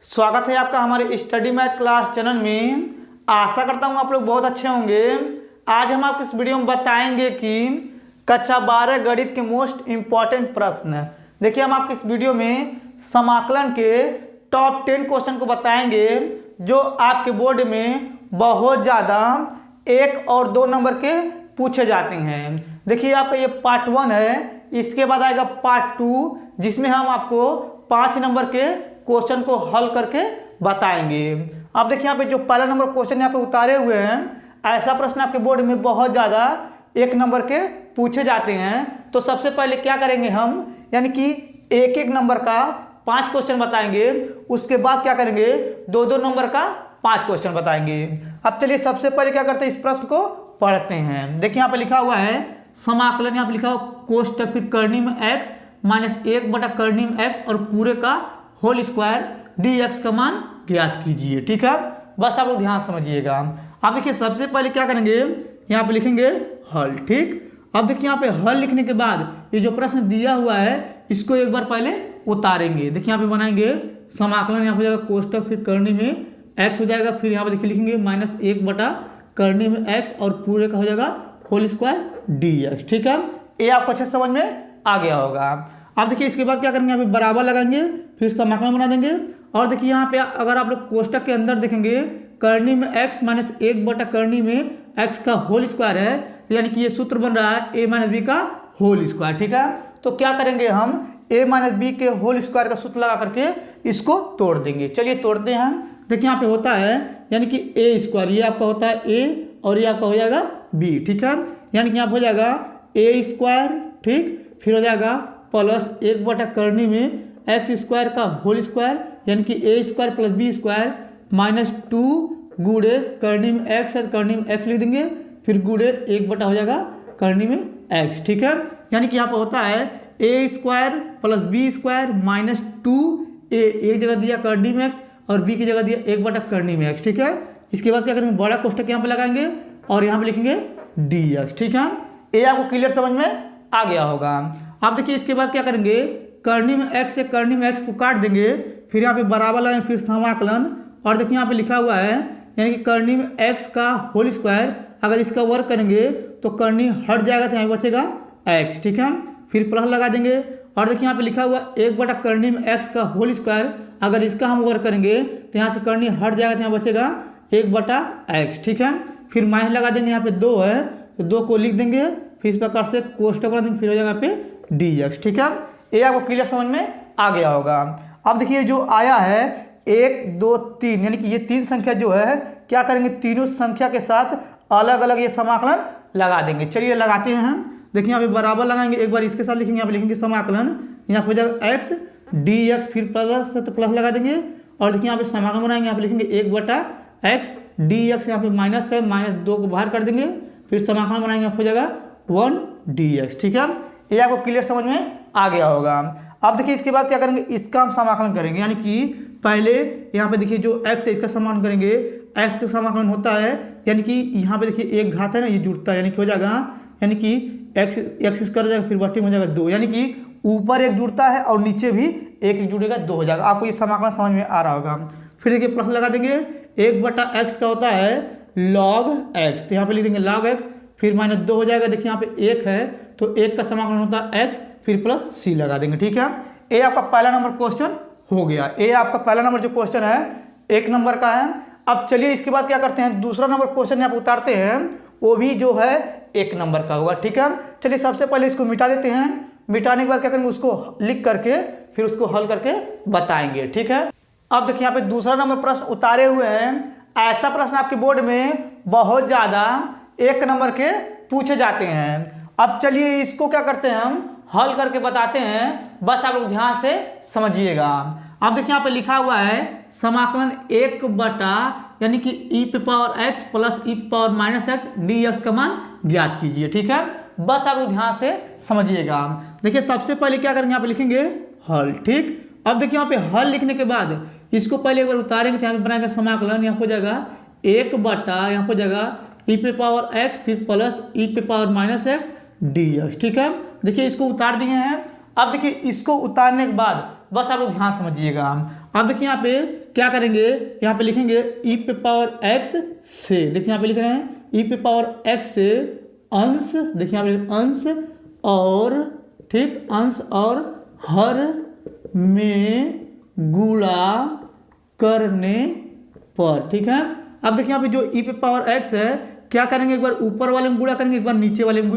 स्वागत है आपका हमारे स्टडी मैथ क्लास चैनल में। आशा करता हूँ आप लोग बहुत अच्छे होंगे। आज हम आपको इस वीडियो में बताएंगे कि कक्षा 12 गणित के मोस्ट इम्पॉर्टेंट प्रश्न। देखिए, हम आपको इस वीडियो में समाकलन के टॉप 10 क्वेश्चन को बताएंगे जो आपके बोर्ड में बहुत ज़्यादा 1 और 2 नंबर के पूछे जाते हैं। देखिए, आपका ये पार्ट 1 है, इसके बाद आएगा पार्ट 2 जिसमें हम आपको 5 नंबर के क्वेश्चन को हल करके बताएंगे। अब देखिए, यहाँ पे जो पहला नंबर क्वेश्चन यहाँ पे उतारे हुए हैं, ऐसा प्रश्न आपके बोर्ड में बहुत ज़्यादा 1 नंबर के पूछे जाते हैं। तो सबसे पहले क्या करेंगे हम, यानी कि एक एक नंबर का 5 क्वेश्चन बताएंगे। उसके बाद क्या करेंगे, 2-2 नंबर का 5 क्वेश्चन बताएंगे। अब चलिए सबसे पहले क्या करते हैं, इस प्रश्न को पढ़ते हैं। देखिए, यहाँ पे लिखा हुआ है समाकलन, यहाँ पे लिखा हुआ कोष्टक फिर करनी में x माइनस 1 बटा करनी में x और पूरे का होल स्क्वायर dx का मान ज्ञात कीजिए। ठीक है, बस आप लोग ध्यान समझिएगा। अब देखिए, सबसे पहले क्या करेंगे, यहाँ पे लिखेंगे हल। ठीक, अब देखिए यहाँ पे हल लिखने के बाद ये जो प्रश्न दिया हुआ है इसको एक बार पहले उतारेंगे। देखिए, यहाँ पे बनाएंगे समाकलन, यहाँ पे जाएगा कोष्टक फिर करनी में x हो जाएगा, फिर यहाँ पे देखिए लिखेंगे माइनस 1 बटा करनी में x और पूरे का हो जाएगा होल स्क्वायर dx। ठीक है, ये आपको अच्छे समझ में आ गया होगा। अब देखिए, इसके बाद क्या करेंगे, यहाँ पे बराबर लगाएंगे, फिर समाकलन बना देंगे। और देखिए यहाँ पे अगर आप लोग कोष्टक के अंदर देखेंगे करनी में x माइनस 1 बटा करनी में x का होल स्क्वायर है, तो यानी कि ये सूत्र बन रहा है a माइनस बी का होल स्क्वायर। ठीक है, तो क्या करेंगे हम a माइनस बी के होल स्क्वायर का सूत्र लगा करके इसको तोड़ देंगे। चलिए तोड़ते हैं। देखिए यहाँ पे होता है यानी कि a स्क्वायर, ये आपका होता है a और ये आपका हो जाएगा b। ठीक है, यानी कि यहाँ पे हो जाएगा a स्क्वायर, ठीक, फिर हो जाएगा प्लस 1 बटा करनी में एक्स स्क्वायर का होल स्क्वायर यानी कि a square plus b square minus 2 गुड़े करनी में x है, करनी में x लिख देंगे, फिर गुड़े 1 बटा हो जाएगा करनी में x। ठीक है, यानी कि यहाँ पर होता है a square plus b square minus 2a, एक जगह दिया करनी में x और b की जगह दिया 1 बटा करनी में x। ठीक है, इसके बाद क्या करेंगे, बड़ा कोष्टक यहाँ पे लगाएंगे और यहाँ पे लिखेंगे dx। ठीक है, ये आपको क्लियर समझ में आ गया होगा। अब देखिए, इसके बाद क्या करेंगे, करनी में x से करनी में x को काट देंगे, फिर यहाँ पे बराबर लगाएंगे, फिर समाकलन। और देखिए यहाँ पे लिखा हुआ है यानी कि करनी में x का होल स्क्वायर, अगर इसका वर्क करेंगे तो करनी हट जाएगा तो यहाँ पे बचेगा x। ठीक है, फिर प्लस लगा देंगे। और देखिए यहाँ पे लिखा हुआ 1 बटा करनी में x का होल स्क्वायर, अगर इसका हम वर्क करेंगे तो यहाँ से करनी हट जाएगा तो यहाँ बचेगा 1 बटा x। ठीक है, फिर माइनस लगा देंगे, यहाँ पे 2 है तो 2 को लिख देंगे, फिर इस प्रकार से कोष्टक बना देंगे, फिर हो जाएगा यहाँ पे dx। ठीक है, ये आपको क्लियर समझ में आ गया होगा। अब देखिए जो आया है 1 2 3 यानी कि ये 3 संख्या जो है क्या करेंगे, तीनों संख्या के साथ अलग अलग ये समाकलन लगा देंगे। चलिए लगाते हैं हम। देखिए यहाँ पे बराबर लगाएंगे, एक बार इसके साथ लिखेंगे, यहाँ पे लिखेंगे समाकलन, यहाँ पे हो जाएगा x dx, फिर प्लस तो प्लस लगा देंगे। और देखिए यहाँ पे समाकलन बनाएंगे, यहाँ पे लिखेंगे 1 बटा x dx, यहाँ पे माइनस है, माइनस 2 को बाहर कर देंगे, फिर समाकलन बनाएंगे, हो जाएगा 1 dx। ठीक है, ये आपको क्लियर समझ में आ गया होगा। अब देखिए इसके बाद क्या करेंगे, इसका हम समाकलन करेंगे, यानी कि पहले यहाँ पे देखिए जो x है इसका समाकलन करेंगे। x का समाकलन होता है यानी कि यहाँ पे देखिए एक घात है ना, ये जुड़ता है, यानी कि हो जाएगा यानी कि x स्क्वायर हो जाएगा, फिर बटे में हो जाएगा 2, यानी कि ऊपर एक जुड़ता है और नीचे भी एक जुड़ेगा, 2 हो जाएगा। आपको ये समाकलन समझ में आ रहा होगा। फिर देखिए प्लस लगा देंगे, 1 बटा x का होता है log x, तो यहाँ पे लिख देंगे log x, फिर माइनस 2 हो जाएगा। देखिए यहाँ पे 1 है तो 1 का समाकलन होता है x, फिर प्लस c लगा देंगे। ठीक है, ये आपका पहला नंबर क्वेश्चन हो गया। ये आपका पहला नंबर जो क्वेश्चन है 1 नंबर का है। अब चलिए इसके बाद क्या करते हैं, दूसरा नंबर क्वेश्चन यहाँ पे उतारते हैं, वो भी जो है 1 नंबर का होगा। ठीक है, चलिए सबसे पहले इसको मिटा देते हैं। मिटाने के बाद क्या करेंगे, उसको लिख करके फिर उसको हल करके बताएंगे। ठीक है, अब देखिए यहाँ पे दूसरा नंबर प्रश्न उतारे हुए हैं। ऐसा प्रश्न आपके बोर्ड में बहुत ज़्यादा 1 नंबर के पूछे जाते हैं। अब चलिए इसको क्या करते हैं, हम हल करके बताते हैं, बस आप लोग ध्यान से समझिएगा। अब देखिए यहाँ पे लिखा हुआ है समाकलन 1 बटा यानी कि e पे पावर x प्लस e पे पावर माइनस x dx का मान ज्ञात कीजिए। ठीक है, बस आप लोग ध्यान से समझिएगा। देखिए सबसे पहले क्या करेंगे, यहाँ पे लिखेंगे हल। ठीक, अब देखिए यहाँ पे हल लिखने के बाद इसको पहले एक बार उतारेंगे तो यहाँ पे बनाएंगे समाकलन, यहाँ हो जाएगा 1 बटा, यहाँ हो जाएगा e पे पावर x फिर प्लस e पे पावर माइनस x dx। ठीक है, देखिए इसको उतार दिए हैं। अब देखिए इसको उतारने के बाद बस आप लोग ध्यान समझिएगा। अब देखिए यहाँ पे क्या करेंगे, यहाँ पे लिखेंगे ई पे पावर एक्स से, देखिए यहाँ पे लिख रहे हैं ई पे पावर एक्स से अंश, देखिए यहाँ पे अंश और ठीक अंश और हर में गुणा करने पर, ठीक है। अब देखिए यहाँ पे जो ई पे पावर एक्स है क्या करेंगे, एक बार ऊपर वाले में गुणा करेंगे, एक बार नीचे वाले में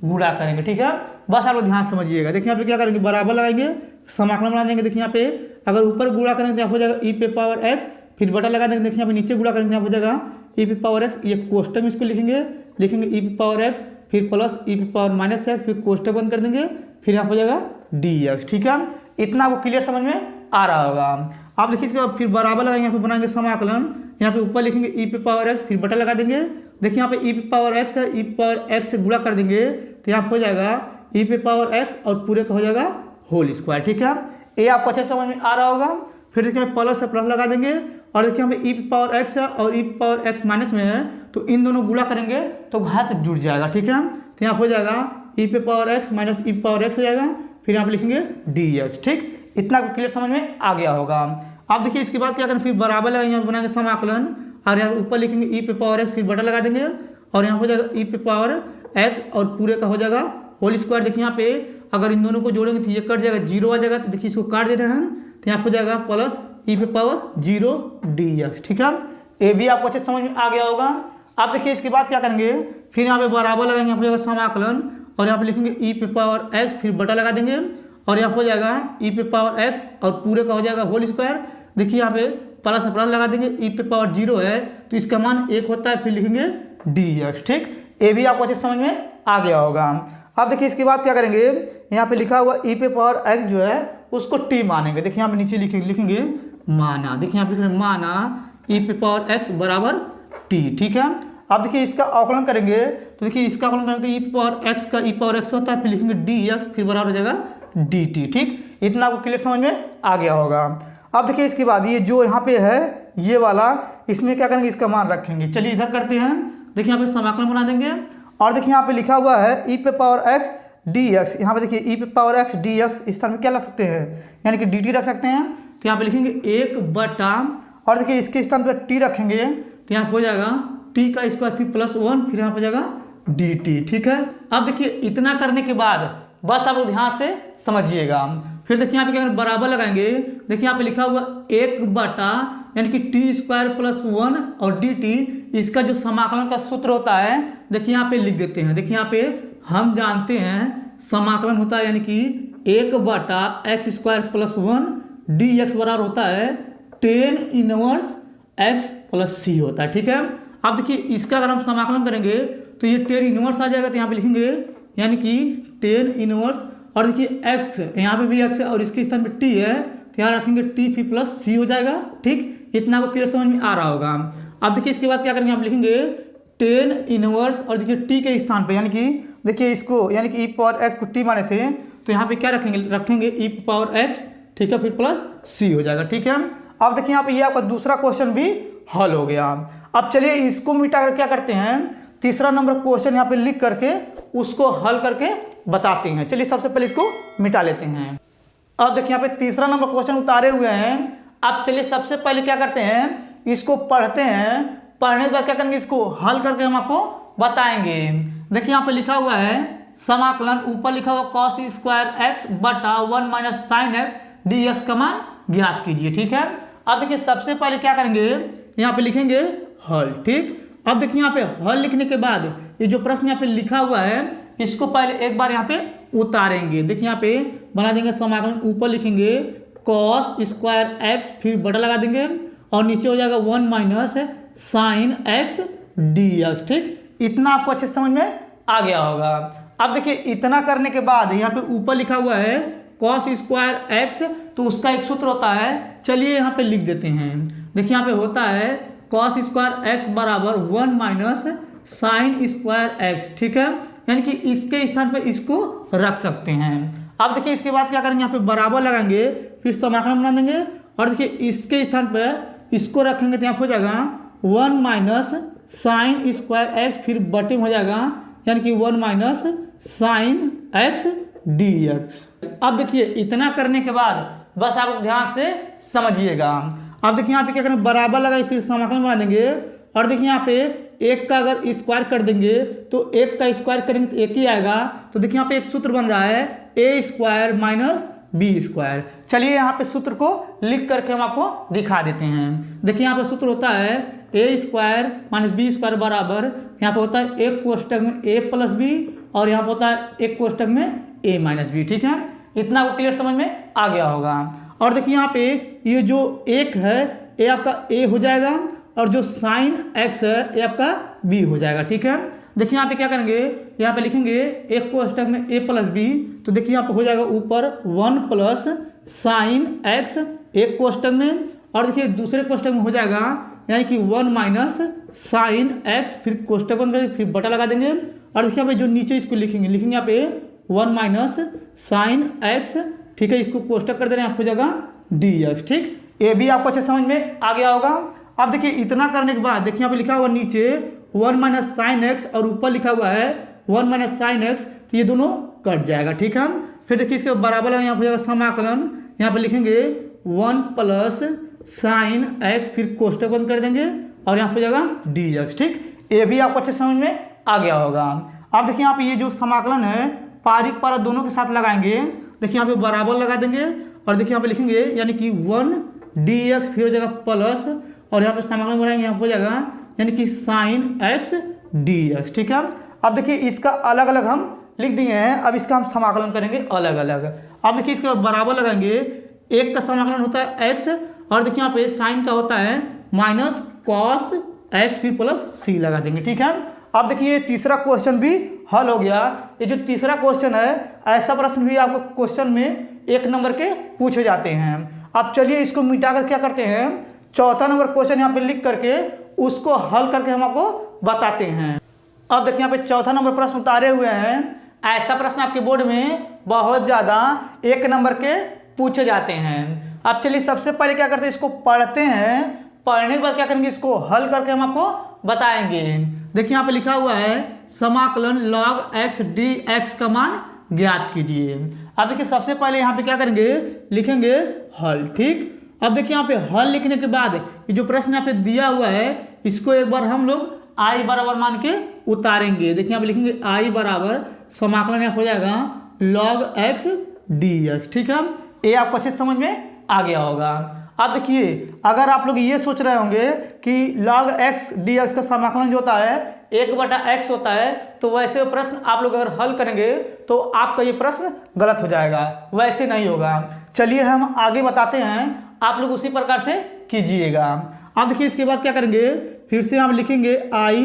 गुणा करेंगे, ठीक है। बस आप लोग ध्यान समझिएगा। देखिए यहाँ पे क्या करेंगे, बराबर लगाएंगे, समाकलन बना देंगे। देखिए यहाँ पे अगर ऊपर गुणा करेंगे तो यहाँ हो जाएगा ई पे पावर एक्स, फिर बटा लगा देंगे। देखिए यहाँ पे नीचे गुणा करेंगे यहाँ हो जाएगा ई पे पावर एक्स, ये कोष्टक में इसको लिखेंगे ई पे पावर एक्स, फिर प्लस ई पे पावर माइनस एक्स, फिर कोष्टक बंद कर देंगे, फिर यहाँ हो जाएगा डी एक्स, ठीक है। इतना आपको क्लियर समझ में आ रहा होगा। आप देखिए इसके बाद फिर बराबर लगाएंगे, यहाँ पे बनाएंगे समाकलन, यहाँ पे ऊपर लिखेंगे ई पे पावर एक्स, फिर बटा लगा देंगे। देखिए यहाँ पे ई पे पावर एक्स है, ई पे पावर एक्स से गुणा कर देंगे तो यहाँ हो जाएगा ई पे पावर एक्स और पूरे का हो जाएगा होल स्क्वायर, ठीक है। ये आपको अच्छे समझ में आ रहा होगा। फिर देखिए प्लस से प्लस लगा देंगे और देखिए यहाँ पे ई पे पावर एक्स है और ई पे पावर एक्स माइनस में है, तो इन दोनों गुणा करेंगे तो घात जुड़ जाएगा, ठीक है। तो यहाँ हो जाएगा ई पे पावर एक्स माइनस ई पे पावर एक्स हो जाएगा, फिर यहाँ पे लिखेंगे डी एक्स, ठीक। इतना क्लियर समझ में आ गया होगा। आप देखिए इसके बाद क्या करें, फिर बराबर लगाएंगे, यहाँ बनाएंगे समाकलन और यहाँ ऊपर लिखेंगे ई पे पावर एक्स, फिर बटा लगा देंगे और यहाँ हो जाएगा ई पे पावर एक्स और पूरे का हो जाएगा होल स्क्वायर। देखिए यहाँ पे अगर इन दोनों को जोड़ेंगे तो ये कट जाएगा, जीरो आ जाएगा, तो देखिए इसको काट दे रहे हैं तो यहाँ हो जाएगा प्लस ई पे पावर जीरो डी एक्स, ठीक है। ये भी आपको अच्छे समझ में आ गया होगा। आप देखिए इसके बाद क्या करेंगे, फिर यहाँ पे बराबर लगाएंगे, यहाँ हो जाएगा समाकलन और यहाँ पे लिखेंगे ई पे पावर एक्स, फिर बटा लगा देंगे और यहाँ हो जाएगा ई पे पावर एक्स और पूरे का हो जाएगा होल स्क्वायर। देखिए यहाँ पे प्लस प्लस लगा देंगे, ई पे पावर जीरो है तो इसका मान 1 होता है, फिर लिखेंगे डी एक्स, ठीक। ये भी आपको अच्छे समझ में आ गया होगा। अब देखिए इसके बाद क्या करेंगे, यहाँ पे लिखा हुआ ई पे पावर एक्स जो है उसको टी मानेंगे। देखिए यहाँ पे नीचे लिखेंगे माना, देखिए यहाँ पे लिखेंगे माना ई पे पावर एक्स बराबर टी, ठीक है। अब देखिए इसका अवकलन करेंगे तो देखिए इसका अवकलन करेंगे तो ई पे पावर एक्स का ई पावर एक्स होता है, फिर लिखेंगे डी एक्स, फिर बराबर हो जाएगा डी टी, ठीक। इतना आपको क्लियर समझ में आ गया होगा। अब देखिए इसके बाद ये जो यहाँ पे है ये वाला, इसमें क्या करेंगे, इसका मान रखेंगे। चलिए इधर करते हैं, देखिए यहाँ पे समाकलन बना देंगे और देखिए यहाँ पे लिखा हुआ है ई पे पावर एक्स डी एक्स, यहाँ पे देखिए ई पे पावर एक्स डी एक्स इस स्थान में क्या रख सकते हैं, यानी कि डी टी रख सकते हैं। तो यहाँ पे लिखेंगे 1 बटा और देखिए इसके स्थान पर टी रखेंगे तो यहाँ हो जाएगा टी का स्क्वायर फिर प्लस 1, फिर यहाँ हो जाएगा डी टी, ठीक है। अब देखिए इतना करने के बाद बस आप लोग ध्यान से समझिएगा। फिर देखिए यहाँ पे क्या बराबर लगाएंगे, देखिए यहाँ पे लिखा हुआ 1 बटा यानी कि टी स्क्वायर प्लस 1 और डी टी, इसका जो समाकलन का सूत्र होता है देखिए यहाँ पे लिख देते हैं। देखिए यहाँ पे हम जानते हैं समाकलन होता है यानी कि 1 बटा x square plus 1 D x बराबर होता है 10 इनवर्स एक्स प्लस सी होता है, ठीक है। अब देखिए इसका अगर हम समाकलन करेंगे तो ये 10 इनवर्स आ जाएगा, तो यहाँ पे लिखेंगे यानी कि 10 इनवर्स और देखिए एक्स यहाँ पे भी एक्स है और इसके स्थान पे टी है तो यहाँ रखेंगे टी फिर प्लस सी हो जाएगा, ठीक। इतना आपको क्लियर समझ में आ रहा होगा। अब देखिए इसके बाद क्या करेंगे, आप लिखेंगे 10 इनवर्स और देखिए टी के स्थान पे यानी कि देखिए इसको यानी कि ई पावर एक्स को टी माने थे तो यहाँ पे क्या रखेंगे ई पावर एक्स, ठीक है, फिर प्लस सी हो जाएगा, ठीक है। अब देखिए यहाँ पे ये आपका दूसरा क्वेश्चन भी हल हो गया। अब चलिए इसको मिटा कर क्या करते हैं, तीसरा नंबर क्वेश्चन यहाँ पे लिख करके उसको हल करके बताते हैं। चलिए सबसे पहले इसको मिटा लेते हैं। अब देखिए यहाँ पे तीसरा नंबर क्वेश्चन उतारे हुए हैं। अब चलिए सबसे पहले क्या करते हैं, इसको पढ़ते हैं, पढ़ने के बाद क्या करेंगे, इसको हल करके हम आपको बताएंगे। देखिए यहाँ पे लिखा हुआ है समाकलन, ऊपर लिखा हुआ कॉस स्क्वायर एक्स बटा 1 minus sine x d x का मान ज्ञात कीजिए, ठीक है। अब देखिए सबसे पहले क्या करेंगे, यहाँ पे लिखेंगे हल, ठीक। अब देखिए यहाँ पे हल लिखने के बाद ये जो प्रश्न यहाँ पे लिखा हुआ है इसको पहले एक बार यहाँ पे उतारेंगे। देखिए यहाँ पे बना देंगे समाकलन, ऊपर लिखेंगे कॉस स्क्वायर एक्स फिर बटा लगा देंगे और नीचे हो जाएगा 1 minus sine x d x, ठीक। इतना आपको अच्छे समझ में आ गया होगा। अब देखिए इतना करने के बाद यहाँ पे ऊपर लिखा हुआ है कॉस स्क्वायर एक्स, तो उसका एक सूत्र होता है, चलिए यहाँ पे लिख देते हैं। देखिए यहाँ पे होता है कॉस स्क्वायर एक्स बराबर 1 माइनस साइन स्क्वायर एक्स, ठीक है, यानी कि इसके स्थान पे इसको रख सकते हैं। अब देखिए इसके बाद क्या करेंगे, यहाँ पे बराबर लगाएंगे फिर समाकलन बना देंगे और देखिए इसके स्थान पे इसको रखेंगे तो यहाँ हो जाएगा 1 माइनस साइन स्क्वायर एक्स फिर बटे में हो जाएगा यानी कि 1 minus sine x d x. अब देखिए इतना करने के बाद बस आप ध्यान से समझिएगा। अब देखिए यहाँ पे क्या करेंगे, बराबर लगाए फिर समाकलन बना देंगे। और देखिए यहाँ पे एक का अगर स्क्वायर कर देंगे तो एक का स्क्वायर करेंगे तो एक ही आएगा। तो देखिए यहाँ पे एक सूत्र बन रहा है ए स्क्वायर माइनस बी स्क्वायर। चलिए यहाँ पे सूत्र को लिख करके हम आपको दिखा देते हैं। देखिए यहाँ पे सूत्र होता है ए स्क्वायर माइनस बी स्क्वायर बराबर, यहाँ पे होता है एक कोष्टक में ए प्लस बी और यहाँ पे होता है एक कोष्टक में ए माइनस बी। ठीक है, इतना आपको क्लियर समझ में आ गया होगा। और देखिए यहाँ पे ये जो एक है ये आपका ए हो जाएगा और जो साइन एक्स है ये आपका बी हो जाएगा। ठीक है, देखिए यहाँ पे क्या करेंगे, यहाँ पे लिखेंगे एक कोष्टक में ए प्लस बी, तो देखिए यहाँ पे हो जाएगा ऊपर 1 प्लस साइन एक्स एक कोष्टक में, और देखिए दूसरे कोष्टक में हो जाएगा यानी कि 1 माइनस साइन एक्स, फिर कोष्टक बन गए, फिर बटा लगा देंगे। और देखिए यहाँ पे जो नीचे इसको लिखेंगे यहाँ पे 1 माइनस साइन एक्स, ठीक है, इसको कोष्टक कर दे रहे हैं, आपको हो जाएगा डी एक्स। ठीक, ये भी आपको अच्छे समझ में आ गया होगा। अब देखिए इतना करने के बाद देखिए यहाँ पे लिखा हुआ नीचे 1 माइनस साइन एक्स और ऊपर लिखा हुआ है 1 माइनस साइन एक्स, तो ये दोनों कट जाएगा। ठीक है, फिर देखिए इसके बराबर यहाँ हो जाएगा समाकलन, यहाँ पे लिखेंगे 1 प्लस साइन एक्स, फिर कोष्टक बंद कर देंगे और यहाँ पे हो जाएगा डी एक्स। ठीक, ये भी आपको अच्छे समझ में आ गया होगा। अब देखिए यहाँ पे ये जो समाकलन है पारीक पारा दोनों के साथ लगाएंगे। देखिए यहाँ पे बराबर लगा देंगे और देखिए यहाँ पे लिखेंगे यानी कि 1 डी एक्स, फिर हो जाएगा प्लस और यहाँ पे समाकलन बनाएंगे, यहाँ हो जाएगा यानी कि साइन एक्स डी एक्स। ठीक है, अब देखिए इसका अलग अलग हम लिख दिए हैं, अब इसका हम समाकलन करेंगे अलग अलग। अब देखिए इसके बराबर लगाएंगे, एक का समाकलन होता है एक्स और देखिए यहाँ पे साइन का होता है माइनस कॉस एक्स, फिर प्लस सी लगा देंगे। ठीक है, अब देखिए तीसरा क्वेश्चन भी हल हो गया। ये जो तीसरा क्वेश्चन है ऐसा प्रश्न भी आपको क्वेश्चन में 1 नंबर के पूछे जाते हैं। अब चलिए इसको मिटाकर क्या करते हैं, चौथा नंबर क्वेश्चन यहाँ पे लिख करके उसको हल करके हम आपको बताते हैं। अब देखिए यहाँ पे चौथा नंबर प्रश्न उतारे हुए हैं। ऐसा प्रश्न आपके बोर्ड में बहुत ज़्यादा 1 नंबर के पूछे जाते हैं। अब चलिए सबसे पहले क्या करते हैं, इसको पढ़ते हैं, पढ़ने के बाद क्या करेंगे, इसको हल करके हम आपको बताएंगे। देखिए यहाँ पे लिखा हुआ है समाकलन log x dx का मान ज्ञात कीजिए। अब देखिए सबसे पहले यहाँ पे क्या करेंगे, लिखेंगे हल। ठीक, अब देखिए यहाँ पे हल लिखने के बाद ये जो प्रश्न यहाँ पे दिया हुआ है इसको एक बार हम लोग i बराबर मान के उतारेंगे। देखिए यहाँ पे लिखेंगे i बराबर समाकलन यहाँ हो जाएगा log x dx। ठीक है, ये आपको अच्छे समझ में आ गया होगा। अब देखिए अगर आप लोग ये सोच रहे होंगे कि log x dx का समाकलन जो होता है 1/x होता है, तो वैसे प्रश्न आप लोग अगर हल करेंगे तो आपका ये प्रश्न गलत हो जाएगा, वैसे नहीं होगा। चलिए हम आगे बताते हैं, आप लोग उसी प्रकार से कीजिएगा। अब देखिए इसके बाद क्या करेंगे, फिर से हम लिखेंगे i,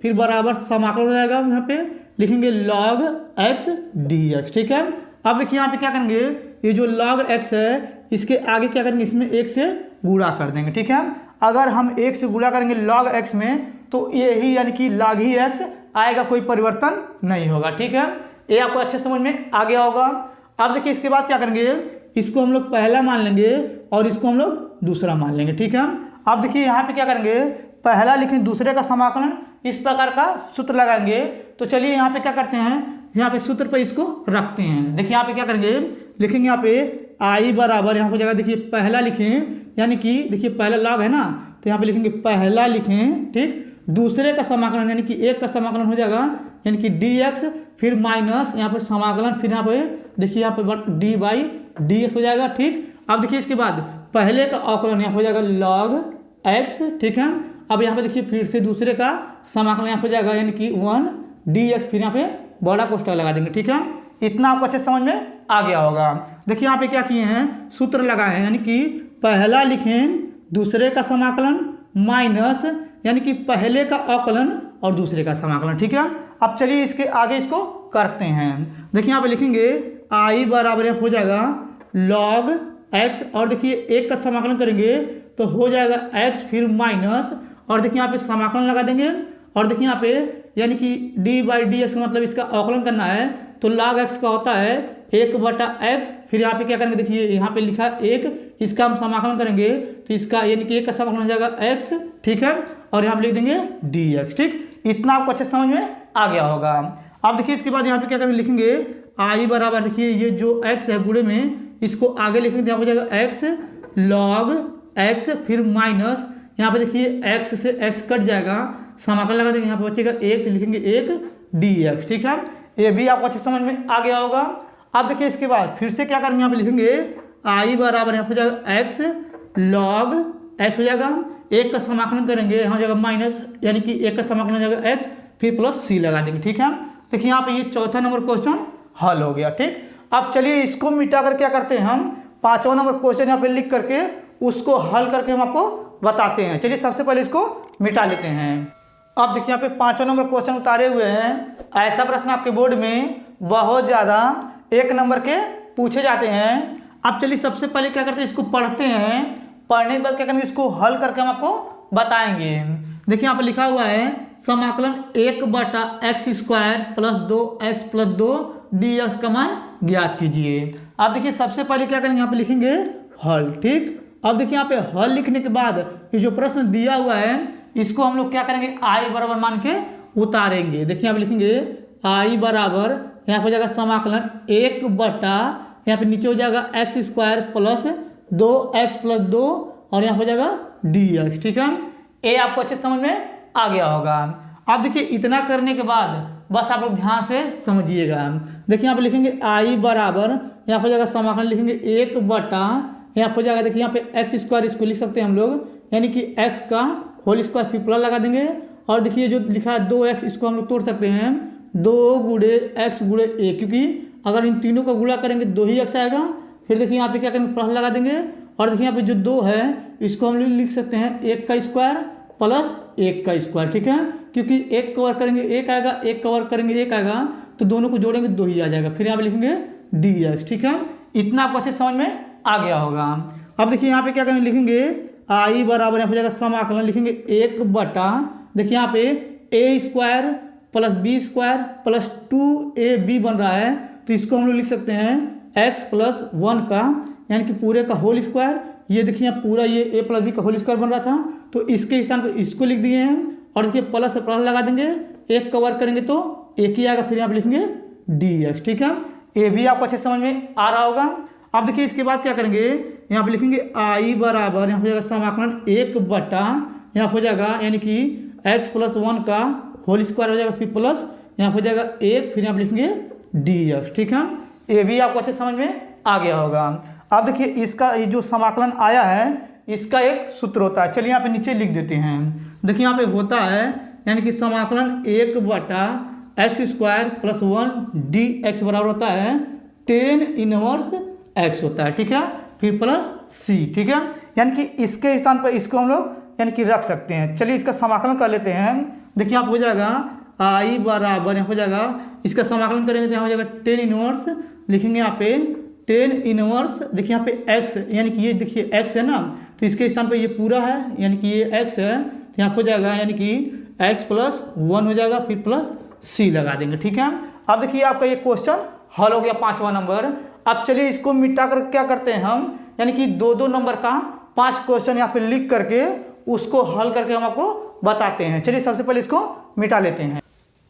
फिर बराबर समाकलन हो जाएगा, यहाँ पे लिखेंगे log x dx। ठीक है, अब देखिए यहाँ पे क्या करेंगे, ये जो log x है इसके आगे क्या करेंगे, इसमें 1 से गुणा कर देंगे। ठीक है, अगर हम 1 से गुणा करेंगे log x में तो यही यानी कि log ही x आएगा, कोई परिवर्तन नहीं होगा। ठीक है, ये आपको अच्छे समझ में आ गया होगा। अब देखिए इसके बाद क्या करेंगे, इसको हम लोग पहला मान लेंगे और इसको हम लोग दूसरा मान लेंगे। ठीक है, अब देखिए यहाँ पे क्या करेंगे, पहला लिखें दूसरे का समाकलन, इस प्रकार का सूत्र लगाएंगे। तो चलिए यहाँ पे क्या करते हैं, यहाँ पे सूत्र पे इसको रखते हैं। देखिए यहाँ पे क्या करेंगे, लिखेंगे यहाँ पे i बराबर, यहाँ हो जाएगा देखिए पहला लिखें यानी कि देखिए पहला log है ना, तो यहाँ पे लिखेंगे पहला लिखें। ठीक, दूसरे का समाकलन यानी कि 1 का समाकलन हो जाएगा यानी कि dx, फिर माइनस यहाँ पे समाकलन, फिर यहाँ पे देखिए यहाँ पे डी बाई डी एक्स हो जाएगा। ठीक, अब देखिए इसके बाद पहले का अवकलन यहाँ हो जाएगा log x। ठीक है, अब यहाँ पे देखिए फिर से दूसरे का समाकलन यहाँ हो जाएगा यानी कि 1 dx, फिर यहाँ पे बड़ा कोष्टक लगा देंगे। ठीक है, इतना आपको अच्छे समझ में आ गया होगा। देखिए यहाँ पे क्या किए हैं, सूत्र लगाए हैं यानी कि पहला लिखें दूसरे का समाकलन माइनस यानी कि पहले का अवकलन और दूसरे का समाकलन। ठीक है, अब चलिए इसके आगे इसको करते हैं। देखिए यहाँ पे लिखेंगे i बराबर हो जाएगा log x और देखिए 1 का समाकलन करेंगे तो हो जाएगा x, फिर माइनस और देखिए यहाँ पे समाकलन लगा देंगे और देखिए यहाँ पे यानी कि डी बाई डी एक्स मतलब इसका अवकलन करना है, तो log x का होता है 1/x, फिर यहाँ पे क्या करेंगे, देखिए यहाँ पे लिखा 1, इसका हम समाकलन करेंगे तो इसका यानी कि 1 का समाकलन हो जाएगा x। ठीक है, और यहाँ पे लिख देंगे dx। ठीक, इतना आपको अच्छे समझ में आ गया होगा। अब देखिए इसके बाद यहाँ पे क्या करेंगे, लिखेंगे i बराबर देखिए ये जो x है गुणे में इसको आगे लिखेंगे, यहाँ हो जाएगा x log एक्स फिर माइनस, यहाँ पे देखिए एक्स से एक्स कट जाएगा, समाकलन लगा देंगे, यहाँ पे बचेगा 1 तो लिखेंगे 1 dx। ठीक है, ये भी आपको अच्छे समझ में आ गया होगा। अब देखिए इसके बाद फिर से क्या करेंगे, यहाँ पे लिखेंगे आई बराबर यहाँ पे हो जाएगा एक्स लॉग एक्स हो जाएगा, 1 का समाकलन करेंगे, यहाँ हो जाएगा माइनस, यानी कि 1 का समाकलन हो जाएगा एक्स फिर प्लस सी लगा देंगे। ठीक है, देखिए यहाँ पे ये चौथा नंबर क्वेश्चन हल हो गया। ठीक, अब चलिए इसको मिटा कर क्या करते हैं, हम 5वां नंबर क्वेश्चन यहाँ पे लिख करके उसको हल करके हम आपको बताते हैं। चलिए सबसे पहले इसको मिटा लेते हैं। अब देखिए यहाँ पे 5वां नंबर क्वेश्चन उतारे हुए हैं। ऐसा प्रश्न आपके बोर्ड में बहुत ज़्यादा 1 नंबर के पूछे जाते हैं। अब चलिए सबसे पहले क्या करते हैं, इसको पढ़ते हैं, पढ़ने के बाद क्या करेंगे, इसको हल करके हम आपको बताएंगे। देखिए यहाँ पे लिखा हुआ है समाकलन 1/x² plus 2x plus 2 dx का मान ज्ञात कीजिए। अब देखिए सबसे पहले क्या करेंगे, यहाँ पे लिखेंगे हल। ठीक, अब देखिए यहाँ पे हल लिखने के बाद ये जो प्रश्न दिया हुआ है इसको हम लोग क्या करेंगे, आई बराबर मान के उतारेंगे। देखिए यहाँ पे लिखेंगे आई बराबर, यहाँ पे हो जाएगा समाकलन 1/ यहाँ पे नीचे हो जाएगा x² प्लस 2x प्लस 2 और यहाँ पे हो जाएगा dx। ठीक है, ये आपको अच्छे समझ में आ गया होगा। अब देखिए इतना करने के बाद बस आप लोग ध्यान से समझिएगा। देखिए यहाँ पे लिखेंगे आई बराबर, यहाँ पे हो जाएगा समाकलन लिखेंगे 1/ यहाँ पे हो जाएगा, देखिए यहाँ पे x² इसको लिख सकते हैं हम लोग, यानी कि x का होल स्क्वायर फिर प्लस लगा देंगे, और देखिए जो लिखा है 2x इसको हम लोग तोड़ सकते हैं 2 × x × a, क्योंकि अगर इन तीनों का गुणा करेंगे 2 ही x आएगा। फिर देखिए यहाँ पे क्या करेंगे, प्लस लगा देंगे, और देखिए यहाँ पे जो 2 है इसको हम लोग लिख सकते हैं 1 का स्क्वायर प्लस 1 का स्क्वायर। ठीक है, क्योंकि 1 का वर्ग करेंगे 1 आएगा, 1 का वर्ग करेंगे 1 आएगा, तो दोनों को जोड़ेंगे 2 ही आ जाएगा। फिर यहाँ पे लिखेंगे dx। ठीक है, इतना आपको अच्छे समझ में आ गया होगा। अब देखिए यहाँ पे क्या करेंगे, लिखेंगे आई बराबर, यहाँ पे जाएगा समाकलन लिखेंगे 1/, देखिए यहाँ पे a² plus b² plus 2ab बन रहा है, तो इसको हम लोग लिख सकते हैं x प्लस 1 का, यानी कि पूरे का होल स्क्वायर। ये देखिए यहाँ पूरा ये a प्लस b का होल स्क्वायर बन रहा था, तो इसके स्थान पर इसको लिख दिए हैं, और देखिए प्लस से प्लस लगा देंगे, 1 का वर्ग करेंगे तो 1 ही आएगा, फिर यहाँ पे लिखेंगे dx। ठीक है, ये भी आपको अच्छे समझ में आ रहा होगा। अब देखिए इसके बाद क्या करेंगे, यहाँ पे लिखेंगे आई बराबर, यहाँ पे जाएगा समाकलन 1/, यहाँ पे हो जाएगा यानी कि x प्लस 1 का होल स्क्वायर हो जाएगा, फिर प्लस यहाँ पे हो जाएगा 1, फिर यहाँ पे लिखेंगे dx। ठीक है, ये भी आपको अच्छे समझ में आ गया होगा। अब देखिए इसका ये जो समाकलन आया है इसका एक सूत्र होता है, चलिए यहाँ पे नीचे लिख देते हैं। देखिए यहाँ पे होता है यानी कि समाकलन 1/x² प्लस 1 dx बराबर होता है 10 इनवर्स x होता है। ठीक है, फिर प्लस c। ठीक है, यानी कि इसके स्थान पर इसको हम लोग यानी कि रख सकते हैं। चलिए इसका समाकलन कर लेते हैं। देखिए यहाँ हो जाएगा आई बराबर, यहाँ हो जाएगा इसका समाकलन करेंगे तो यहाँ हो जाएगा 10 इनवर्स, लिखेंगे यहाँ पे 10 इनवर्स, देखिए यहाँ पे x यानी कि ये देखिए x है ना, तो इसके स्थान पर ये पूरा है यानी कि ये x है, तो यहाँ हो जाएगा यानी कि x प्लस 1 हो जाएगा, फिर प्लस c लगा देंगे। ठीक है, अब देखिए आपका ये क्वेश्चन हल हो गया 5वां नंबर। अब चलिए इसको मिटा कर क्या करते हैं हम, यानी कि 2-2 नंबर का 5 क्वेश्चन यहाँ पे लिख करके उसको हल करके हम आपको बताते हैं। चलिए सबसे पहले इसको मिटा लेते हैं।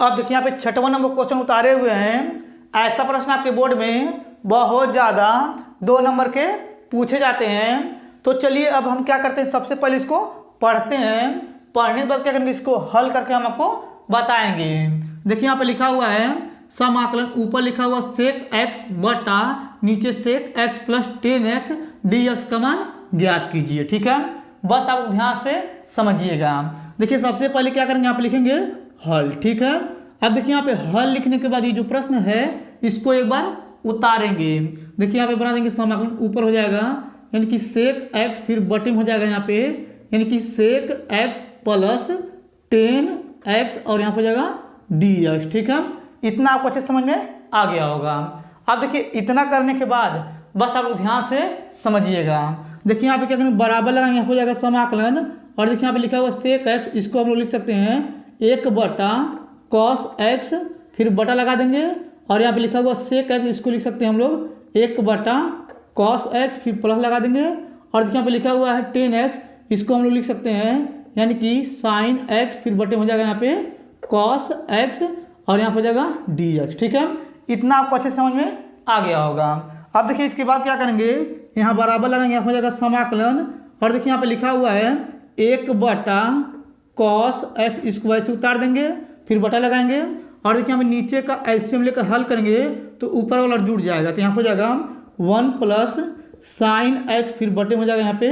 अब देखिए यहाँ पे 6वां नंबर क्वेश्चन उतारे हुए हैं। ऐसा प्रश्न आपके बोर्ड में बहुत ज़्यादा 2 नंबर के पूछे जाते हैं। तो चलिए अब हम क्या करते हैं, सबसे पहले इसको पढ़ते हैं, पढ़ने के बाद क्या करेंगे, इसको हल करके हम आपको बताएंगे। देखिए यहाँ पे लिखा हुआ है समाकलन, ऊपर लिखा हुआ sec x बटा नीचे sec x plus 10x dx का मान ज्ञात कीजिए। ठीक है, बस आप ध्यान से समझिएगा। देखिए सबसे पहले क्या करेंगे, यहाँ पे लिखेंगे हल। ठीक है, अब देखिए यहाँ पे हल लिखने के बाद ये जो प्रश्न है इसको एक बार उतारेंगे। देखिए यहाँ पे बना देंगे समाकलन, ऊपर हो जाएगा यानी कि sec x, फिर बटे में हो जाएगा यहाँ पे यानी कि sec x प्लस 10x और यहाँ पे हो जाएगा dx। ठीक है, इतना आपको अच्छे समझ में आ गया होगा। अब देखिए इतना करने के बाद बस आप लोग ध्यान से समझिएगा। देखिए यहाँ पे क्या करेंगे, बराबर लगाएंगे, यहाँ पे हो जाएगा समाकलन, और देखिए यहाँ पे लिखा हुआ sec x, इसको हम लोग लिख सकते हैं 1/cos x, फिर बटा लगा देंगे, और यहाँ पे लिखा हुआ sec x, इसको लिख सकते हैं हम लोग 1/cos x, फिर प्लस लगा देंगे, और देखिए यहाँ पे लिखा हुआ है 10x, इसको हम लोग लिख सकते हैं यानी कि sin x, फिर बटे हो जाएगा यहाँ पे cos x, और यहाँ पे हो जाएगा dx। ठीक है, इतना आपको अच्छे समझ में आ गया होगा। अब देखिए इसके बाद क्या करेंगे, यहाँ बराबर लगाएंगे, यहाँ हो जाएगा समाकलन, और देखिए यहाँ पे लिखा हुआ है 1/cos x, इसको वैसे उतार देंगे, फिर बटा लगाएंगे और देखिए यहाँ पे नीचे का एलसीएम लेकर हल करेंगे तो ऊपर वाला जुड़ जाएगा, तो यहाँ हो जाएगा 1 + sin x, फिर बटे हो जाएगा यहाँ पे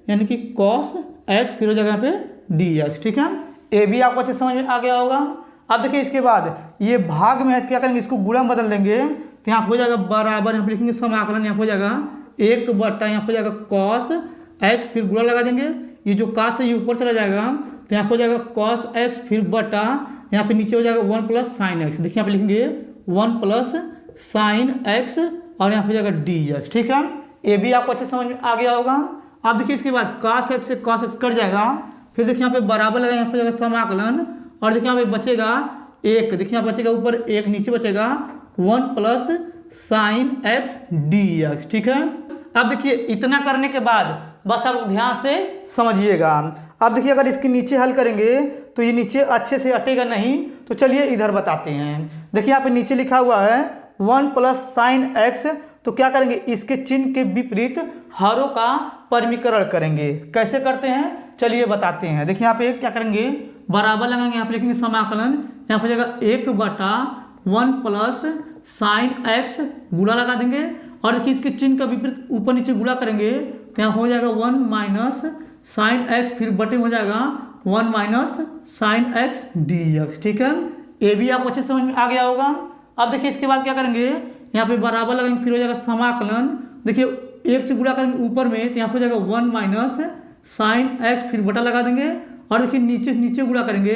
यानी कि cos x, फिर हो जाएगा यहाँ पे dx। ठीक है, ये भी आपको अच्छे समझ में आ गया होगा। अब देखिए इसके बाद ये भाग में है, क्या करेंगे, इसको गुणा में बदल देंगे, तो यहाँ हो जाएगा बराबर, यहाँ पे लिखेंगे समाकलन, यहाँ हो जाएगा 1/, यहाँ हो जाएगा cos x, फिर गुणा लगा देंगे, ये जो cos है ये ऊपर चला जाएगा, तो यहाँ हो जाएगा cos x, फिर बटा यहाँ पे नीचे हो जाएगा 1 + sin x। देखिए यहाँ पे लिखेंगे 1 + sin x और यहाँ पे जाएगा dx। ठीक है, ये भी आपको अच्छे समझ में आ गया होगा। अब देखिए इसके बाद cos x से cos x कट जाएगा, फिर देखिए यहाँ पे बराबर लगा, यहाँ पे जाएगा समाकलन और देखिए यहाँ पे बचेगा 1, देखिए यहाँ बचेगा ऊपर 1, नीचे बचेगा 1 + sin x dx। ठीक है, अब देखिए इतना करने के बाद बस आप ध्यान से समझिएगा। अब देखिए अगर इसके नीचे हल करेंगे तो ये नीचे अच्छे से अटेगा नहीं, तो चलिए इधर बताते हैं। देखिए यहाँ पे नीचे लिखा हुआ है 1 + sin x, तो क्या करेंगे, इसके चिन्ह के विपरीत हरों का परिमीकरण करेंगे। कैसे करते हैं चलिए बताते हैं। देखिए यहाँ पे क्या करेंगे, बराबर लगाएंगे, यहाँ पे लिखेंगे समाकलन, यहाँ पे जाएगा 1/1 + sin x, गुणा लगा देंगे और देखिए इसके चिन्ह का विपरीत ऊपर नीचे गुणा करेंगे, तो यहाँ हो जाएगा 1 - sin x, फिर बटे हो जाएगा 1 - sin x dx। ठीक है, ये भी आपको अच्छे समझ में आ गया होगा। अब देखिए इसके बाद क्या करेंगे, यहाँ पे बराबर लगाएंगे, फिर हो जाएगा समाकलन, देखिए 1 से गुणा करेंगे ऊपर में, तो यहाँ हो जाएगा 1 - sin x, फिर बटा लगा देंगे और देखिए नीचे नीचे गुणा करेंगे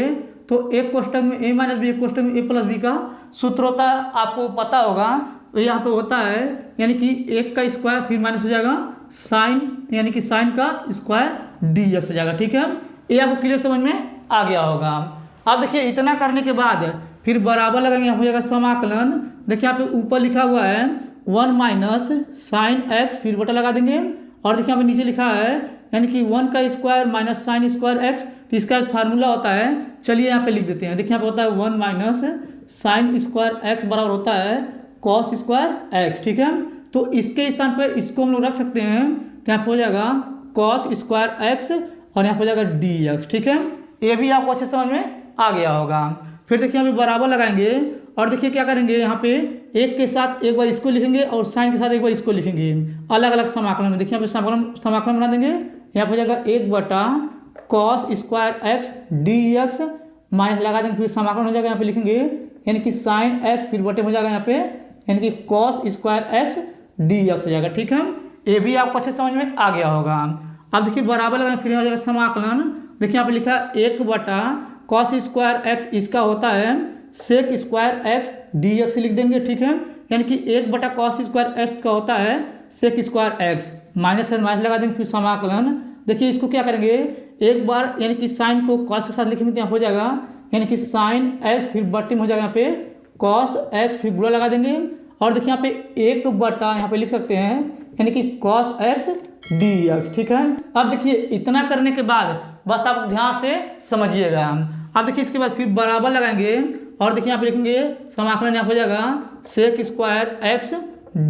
तो एक कोष्टक में a - b, एक कोष्टक में a + b का सूत्र होता है, आपको पता होगा। तो यहाँ पे होता है यानी कि 1 का स्क्वायर, फिर माइनस हो जाएगा साइन, यानी कि साइन का स्क्वायर dx हो जाएगा। ठीक है, ये आपको क्लियर समझ में आ गया होगा। अब देखिए इतना करने के बाद फिर बराबर लगाएंगे, यहाँ हो जाएगा समाकलन, देखिए यहाँ पे ऊपर लिखा हुआ है 1 - sin x, फिर बटा लगा देंगे और देखिए यहाँ पे नीचे लिखा है यानी कि 1 का स्क्वायर - sin स्क्वायर x, तो इसका एक फार्मूला होता है, चलिए यहाँ पे लिख देते हैं। देखिए यहाँ पे होता है 1 - sin स्क्वायर x बराबर होता है cos स्क्वायर x। ठीक है, तो इसके स्थान पे इसको हम लोग रख सकते हैं, तो यहाँ पे हो जाएगा cos स्क्वायर x और यहाँ पे हो जाएगा dx। ठीक है, ये भी आपको अच्छे समझ में आ गया होगा। फिर देखिए यहाँ पे बराबर लगाएंगे और देखिए क्या करेंगे, यहाँ पे एक के साथ एक बार इसको लिखेंगे और साइन के साथ एक बार इसको लिखेंगे, अलग अलग समाकलन में। देखिए यहाँ पे समाकलन बना देंगे, यहाँ पे हो जाएगा 1/cos square x dx, minus लगा देंगे, फिर समाकलन हो जाएगा, यहाँ पे लिखेंगे यानी कि sin x, फिर बटे हो जाएगा यहाँ पे यानी कि cos स्क्वायर x dx हो जाएगा। ठीक है, ये भी आपको अच्छे समझ में आ गया होगा। अब देखिए बराबर लगाएंगे, फिर हो जाएगा समाकलन, देखिए यहाँ पे लिखा है 1/cos स्क्वायर x, इसका होता है sec स्क्वायर x dx लिख देंगे। ठीक है, यानी कि 1/cos स्क्वायर x का होता है sec स्क्वायर x, माइनस से माइनस लगा देंगे, फिर समाकलन, देखिए इसको क्या करेंगे, एक बार यानी कि साइन को cos के साथ लिखेंगे, तो यहाँ हो जाएगा यानी कि sin x, फिर बटे में हो जाएगा यहाँ पे cos x, फिर गुणा लगा देंगे और देखिए यहाँ पे 1/ यहाँ पे लिख सकते हैं यानी कि cos x dx। ठीक है, अब देखिए इतना करने के बाद बस आप ध्यान से समझिएगा। अब देखिए इसके बाद फिर बराबर लगाएंगे और देखिए यहाँ पे लिखेंगे समाकलन, यहाँ हो जाएगा sec स्क्वायर x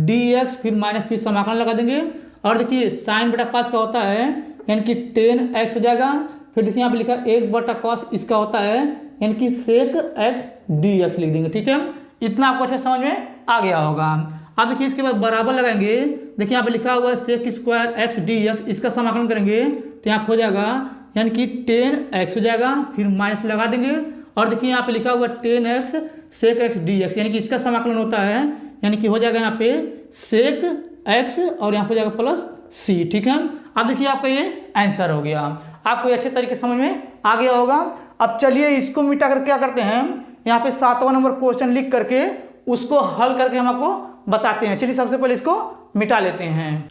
dx, फिर माइनस, फिर समाकलन लगा देंगे और देखिए साइन बटा cos का होता है यानी कि 10x हो जाएगा, फिर देखिए यहाँ पे लिखा 1/cos, इसका होता है यानी कि sec x dx लिख देंगे। ठीक है, इतना आपको अच्छे समझ में आ गया होगा। अब देखिए इसके बाद बराबर लगाएंगे, देखिए यहाँ पे लिखा हुआ है sec स्क्वायर x dx, इसका समाकलन करेंगे तो यहाँ हो जाएगा यानी कि 10x हो जाएगा, फिर माइनस लगा देंगे और देखिए यहाँ पे लिखा हुआ 10x sec x dx, यानी कि इसका समाकलन होता है यानी कि हो जाएगा यहाँ पे sec x और यहाँ पे जाएगा प्लस c। ठीक है, अब देखिए आपका ये आंसर हो गया, आपको अच्छे तरीके समझ में आ गया होगा। अब चलिए इसको मिटा कर क्या करते हैं, यहाँ पे 7वां नंबर क्वेश्चन लिख करके उसको हल करके हम आपको बताते हैं। चलिए सबसे पहले इसको मिटा लेते हैं।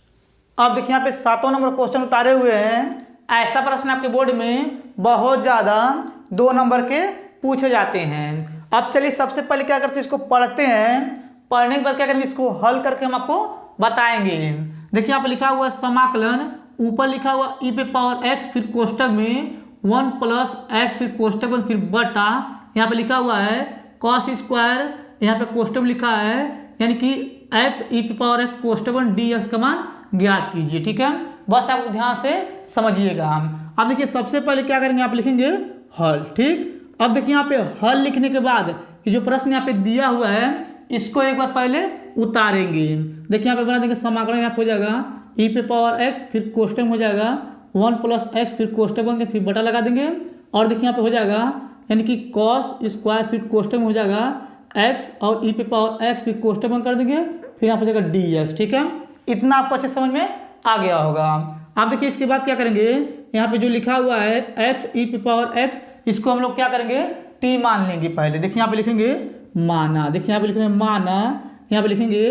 अब देखिए यहाँ पे 7वां नंबर क्वेश्चन उतारे हुए हैं। ऐसा प्रश्न आपके बोर्ड में बहुत ज़्यादा 2 नंबर के पूछे जाते हैं। अब चलिए सबसे पहले क्या करते हैं, इसको पढ़ते हैं, पढ़ने के बाद क्या करेंगे, इसको हल करके हम आपको बताएंगे। देखिए यहाँ पे लिखा हुआ समाकलन, ऊपर लिखा हुआ e पे पावर x, फिर कोष्टक में 1 + x, फिर कोष्टक में फिर बटा, यहाँ पे लिखा हुआ है cos स्क्वायर, यहाँ पे कोष्टक में लिखा है यानी कि x e पे पावर x कोष्टक में dx का मान ज्ञात कीजिए। ठीक है, बस आप ध्यान से समझिएगा। अब देखिए सबसे पहले क्या करेंगे, आप लिखेंगे हल। ठीक, अब देखिए यहाँ पे हल लिखने के बाद ये जो प्रश्न यहाँ पे दिया हुआ है इसको एक बार पहले उतारेंगे। देखिए यहाँ पे बना देंगे समाकलन, यहाँ पे हो जाएगा e पे पावर x, फिर कोष्टक हो जाएगा 1 प्लस x, फिर कोष्टक बन के फिर बटा लगा देंगे। और देखिए यहाँ पे हो जाएगा यानी कि कॉस स्क्वायर, फिर कोष्टक में हो जाएगा x और e पे पावर x, फिर कोष्टक बंद कर देंगे, फिर यहाँ पे हो जाएगा dx। ठीक है, इतना आपको अच्छे समझ में आ गया होगा। आप देखिए इसके बाद क्या करेंगे, यहाँ पे जो लिखा हुआ है x e पे पावर x, इसको हम लोग क्या करेंगे t मान लेंगे पहले। देखिए यहाँ पे लिखेंगे माना, देखिए यहाँ पे लिखेंगे माना, यहाँ पे लिखेंगे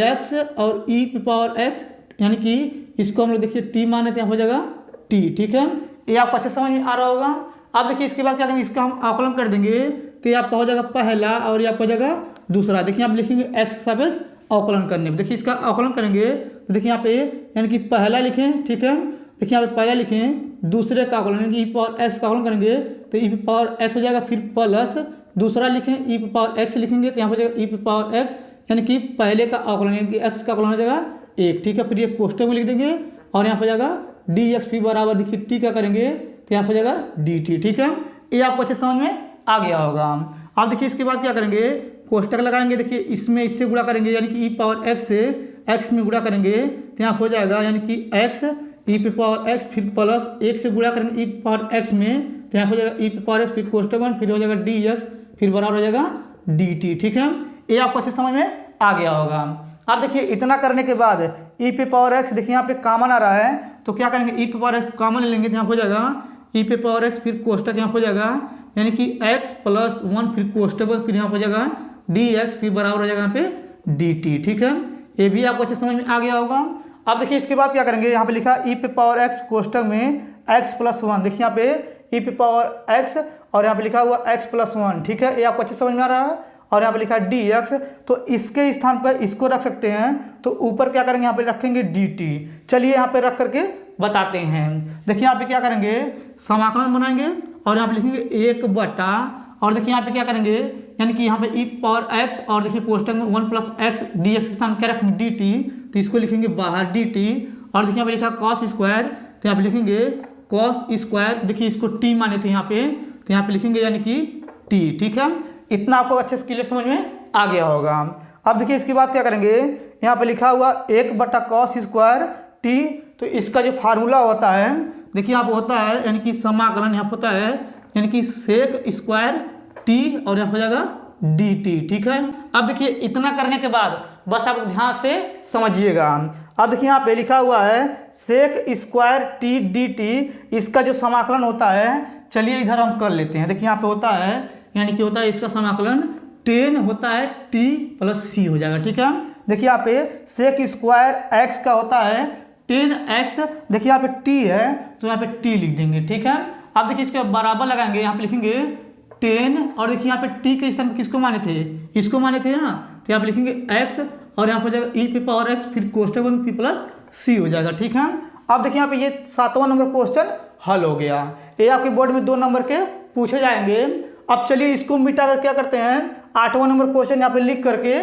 x और e पे पावर x, यानी कि इसको हम लोग देखिए t माने तो यहाँ हो जाएगा t। ठीक है, ये आपको अच्छे समझ में आ रहा होगा। अब देखिए इसके बाद क्या करेंगे, इसका हम आकलन कर देंगे तो ये आपका हो जाएगा पहला और ये आपका हो जाएगा दूसरा। देखिए आप लिखेंगे x सापेक्ष अवकलन करने, देखिए इसका अवकलन करेंगे तो देखिए यहाँ पे यानी कि पहला लिखें। ठीक है, देखिए यहाँ पे पहला लिखें, दूसरे का अवकलन यानी कि e पावर x का अवकलन करेंगे तो e पावर x हो जाएगा, फिर प्लस दूसरा लिखें e पावर x लिखेंगे तो यहाँ हो जाएगा e पावर x, यानी कि पहले का अवकलन यानी कि x का अवकलन हो जाएगा 1। ठीक है, फिर ये कोष्टक में लिख देंगे और यहाँ हो जाएगा dx फिर बराबर देखिए t का करेंगे तो यहाँ हो जाएगा dt। ठीक है, ये आपको अच्छे समझ में आ गया होगा। आप देखिए इसके बाद क्या करेंगे, कोष्टक लगाएंगे, देखिए इसमें इससे गुणा करेंगे यानी कि e पावर x से x में गुणा करेंगे तो यहाँ हो जाएगा यानी कि x e पे पावर x, फिर प्लस 1 से गुणा करेंगे e पावर x में तो यहाँ हो जाएगा e पे पावर x, फिर कोष्टक बन, फिर हो जाएगा dx, फिर बराबर हो जाएगा dt। ठीक है, ये आपको अच्छे समझ में आ गया होगा। अब देखिए इतना करने के बाद e पे पावर x देखिए यहाँ पे कॉमन आ रहा है तो क्या करेंगे e पे पावर x कॉमन ले लेंगे तो यहाँ हो जाएगा e पे पावर x, फिर कोष्टक यहाँ हो जाएगा यानी कि x प्लस 1, फिर कोष्टक फिर यहाँ हो जाएगा dx, फिर बराबर हो जाएगा यहाँ पे dt। ठीक है, ये भी आपको अच्छे समझ में आ गया होगा। अब देखिए इसके बाद क्या करेंगे, यहाँ पे लिखा e पे पावर x कोष्टक में x प्लस 1, देखिए यहाँ पे e पे पावर x और यहाँ पे लिखा हुआ x प्लस 1। ठीक है, ये आपको अच्छे समझ में आ रहा है। और यहाँ पे लिखा है dx, तो इसके स्थान पर इसको रख सकते हैं तो ऊपर क्या करेंगे, यहाँ पे रखेंगे dt। चलिए यहाँ पे रख करके बताते हैं। देखिए यहाँ पे क्या करेंगे, समाकलन बनाएंगे और यहाँ पे लिखेंगे 1 बटा, और देखिए यहाँ पे क्या करेंगे यानी कि यहाँ पे e पावर x और देखिए कोष्टक में 1 प्लस x dx के स्थान क्या रखेंगे dt, तो इसको लिखेंगे बाहर dt। और देखिए यहाँ पे लिखा cos स्क्वायर तो यहाँ पे लिखेंगे cos स्क्वायर, देखिए इसको t माने थे यहाँ पे तो यहाँ पे लिखेंगे यानी कि t। ठीक है, इतना आपको अच्छे से क्लियर समझ में आ गया होगा। अब देखिए इसके बाद क्या करेंगे, यहाँ पे लिखा हुआ 1 बटा cos स्क्वायर t, तो इसका जो फार्मूला होता है देखिए यहाँ पे होता है यानी कि समाकलन यहाँ होता है यानी कि सेक स्क्वायर t और यहाँ हो जाएगा dt। ठीक है, अब देखिए इतना करने के बाद बस आप ध्यान से समझिएगा। अब देखिए यहाँ पे लिखा हुआ है सेक स्क्वायर t dt, इसका जो समाकलन होता है चलिए इधर हम कर लेते हैं। देखिए यहाँ पे होता है यानी कि होता है इसका समाकलन 10 होता है t प्लस c हो जाएगा। ठीक है, देखिए यहाँ पे सेक स्क्वायर x का होता है 10x, देखिए यहाँ पे t है तो यहाँ पे t लिख देंगे। ठीक है, अब देखिए इसके बराबर लगाएंगे, यहाँ पे लिखेंगे 10 और देखिए यहाँ पे t के स्थान किसको माने थे, इसको माने थे ना, तो यहाँ पे लिखेंगे x और यहाँ पे हो जाएगा e पे पावर x, फिर कोष्टक बन p प्लस c हो जाएगा। ठीक है, अब देखिए यहाँ पे ये 7वां नंबर क्वेश्चन हल हो गया। ये आपके बोर्ड में 2 नंबर के पूछे जाएंगे। अब चलिए इसको मिटा कर क्या करते हैं, 8वां नंबर क्वेश्चन यहाँ पे लिख करके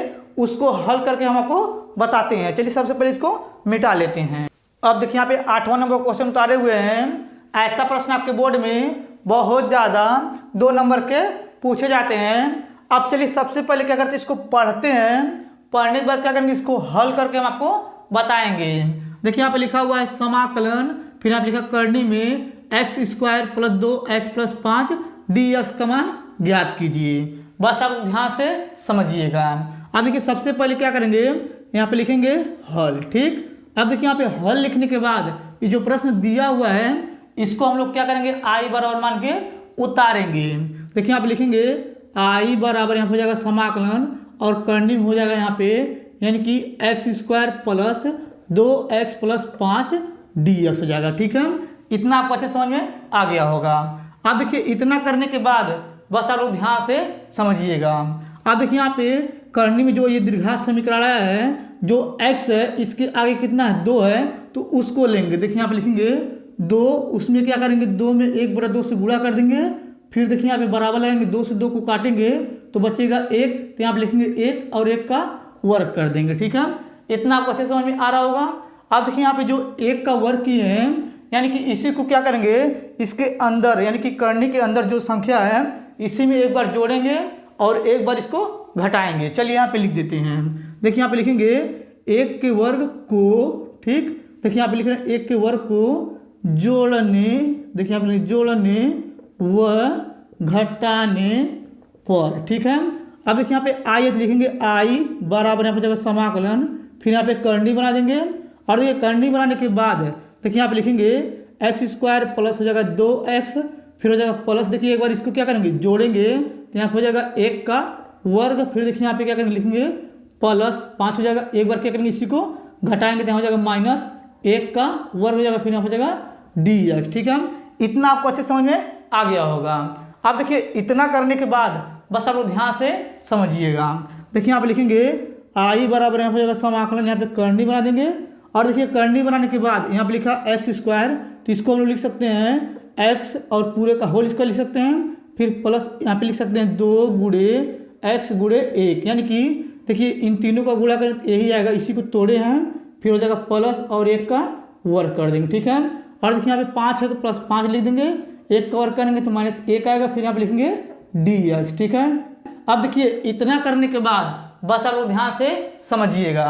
उसको हल करके हम आपको बताते हैं। चलिए सबसे पहले इसको मिटा लेते हैं। अब देखिए यहाँ पे 8वां नंबर क्वेश्चन उतारे हुए हैं। ऐसा प्रश्न आपके बोर्ड में बहुत ज़्यादा 2 नंबर के पूछे जाते हैं। अब चलिए सबसे पहले क्या करते हैं, इसको पढ़ते हैं, पढ़ने के बाद क्या करेंगे, इसको हल करके हम आपको बताएंगे। देखिए यहाँ पे लिखा हुआ है समाकलन, फिर यहाँ पे लिखा करनी में x square plus 2x plus 5 dx का मान ज्ञात कीजिए। बस आप ध्यान से समझिएगा। अब देखिए सबसे पहले क्या करेंगे, यहाँ पे लिखेंगे हल। ठीक, अब देखिए यहाँ पे हल लिखने के बाद ये जो प्रश्न दिया हुआ है इसको हम लोग क्या करेंगे, i बराबर मान के उतारेंगे। देखिए यहाँ पे लिखेंगे i बराबर यहाँ पे हो जाएगा समाकलन और करनी में हो जाएगा यहाँ पे यानी कि x square plus 2x plus 5 dx हो जाएगा। ठीक है, इतना आपको अच्छे समझ में आ गया होगा। अब देखिए इतना करने के बाद बस आप लोग ध्यान से समझिएगा। अब देखिए यहाँ पे करनी में जो ये दीर्घात समीकरण आया है, जो x है इसके आगे कितना है 2 है तो उसको लेंगे। देखिए यहाँ पे लिखेंगे 2, उसमें क्या करेंगे 2 में 1 बटा 2 से गुणा कर देंगे, फिर देखिए यहाँ पे बराबर लगाएंगे, 2 से 2 को काटेंगे तो बचेगा 1, तो यहाँ पे लिखेंगे 1 और 1 का वर्ग कर देंगे। ठीक है, इतना आपको अच्छे समझ में आ रहा होगा। अब देखिए यहाँ पे जो 1 का वर्ग किए हैं, यानी कि इसी को क्या करेंगे, इसके अंदर यानी कि करनी के अंदर जो संख्या है इसी में एक बार जोड़ेंगे और एक बार इसको घटाएंगे। चलिए यहाँ पे लिख देते हैं। देखिए यहाँ पे लिखेंगे 1 के वर्ग को, ठीक, देखिए यहाँ पे लिख रहे हैं 1 के वर्ग को जोड़ने, देखिए यहाँ पे जोड़ने व घटाने पर, ठीक है। अब देखिए यहाँ पे आई लिखेंगे, आई बराबर यहाँ पे जगह समाकलन, फिर यहाँ पे करनी बना देंगे और ये करनी बनाने के बाद देखिए यहाँ पे लिखेंगे एक्स स्क्वायर प्लस हो जाएगा 2x, फिर हो जाएगा प्लस, देखिए एक बार इसको क्या करेंगे जोड़ेंगे तो यहाँ पे हो जाएगा 1 का वर्ग, फिर देखिए यहाँ पे क्या करेंगे लिखेंगे प्लस 5 हो जाएगा, एक बार क्या करेंगे इसी को घटाएंगे तो यहाँ हो जाएगा माइनस 1 का वर्ग हो जाएगा, फिर यहाँ हो जाएगा dx, ठीक है। इतना आपको अच्छे समझ में आ गया होगा। अब देखिए इतना करने के बाद बस आप लोग ध्यान से समझिएगा। देखिए यहाँ पे लिखेंगे आई बराबर यहाँ पे जाएगा समाकलन, यहाँ पे करनी बना देंगे और देखिए करनी बनाने के बाद यहाँ पे लिखा एक्स स्क्वायर, तो इसको हम लोग लिख सकते हैं एक्स और पूरे का होल स्क्वायर लिख सकते हैं, फिर प्लस यहाँ पे लिख सकते हैं 2 गुणे एक्स गुणे 1, यानी कि देखिए इन तीनों का गुणा करें यही आएगा, इसी को तोड़े हैं, फिर हो जाएगा प्लस और 1 का वर्ग कर देंगे, ठीक है। और देखिए यहाँ पे 5 है तो प्लस 5 लिख देंगे, 1 का वर्ग करेंगे तो माइनस 1 आएगा, फिर यहाँ पे लिखेंगे dx, ठीक है। अब देखिए इतना करने के बाद बस आप लोग ध्यान से समझिएगा।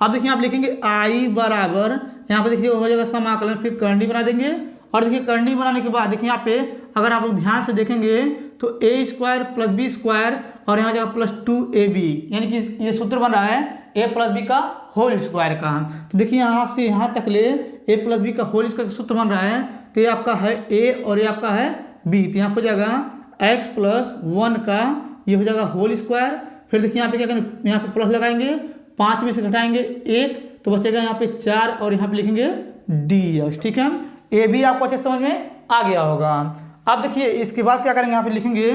अब देखिए आप लिखेंगे आई बराबर यहाँ पे देखिए हो जाएगा समाकलन, फिर करनी बना देंगे और देखिए करनी बनाने के बाद देखिए यहाँ पे अगर आप लोग ध्यान से देखेंगे तो ए स्क्वायर प्लस बी स्क्वायर और यहाँ जाएगा प्लस 2ab, यानी कि ये सूत्र बन रहा है a प्लस बी का होल स्क्वायर का। तो देखिए यहाँ से यहाँ तक ले a प्लस बी का होल स्क्वायर का सूत्र बन रहा है, तो ये आपका है a और ये आपका है b, तो यहाँ हो जाएगा x प्लस 1 का ये हो जाएगा होल स्क्वायर, फिर देखिए यहाँ पे क्या करेंगे, यहाँ पे प्लस लगाएंगे, 5 में से घटाएंगे 1 तो बचेगा यहाँ पे 4 और यहाँ पे लिखेंगे dx, ठीक है। ये भी आपको अच्छे समझ में आ गया होगा। अब देखिए इसके बाद क्या करेंगे, यहाँ पे लिखेंगे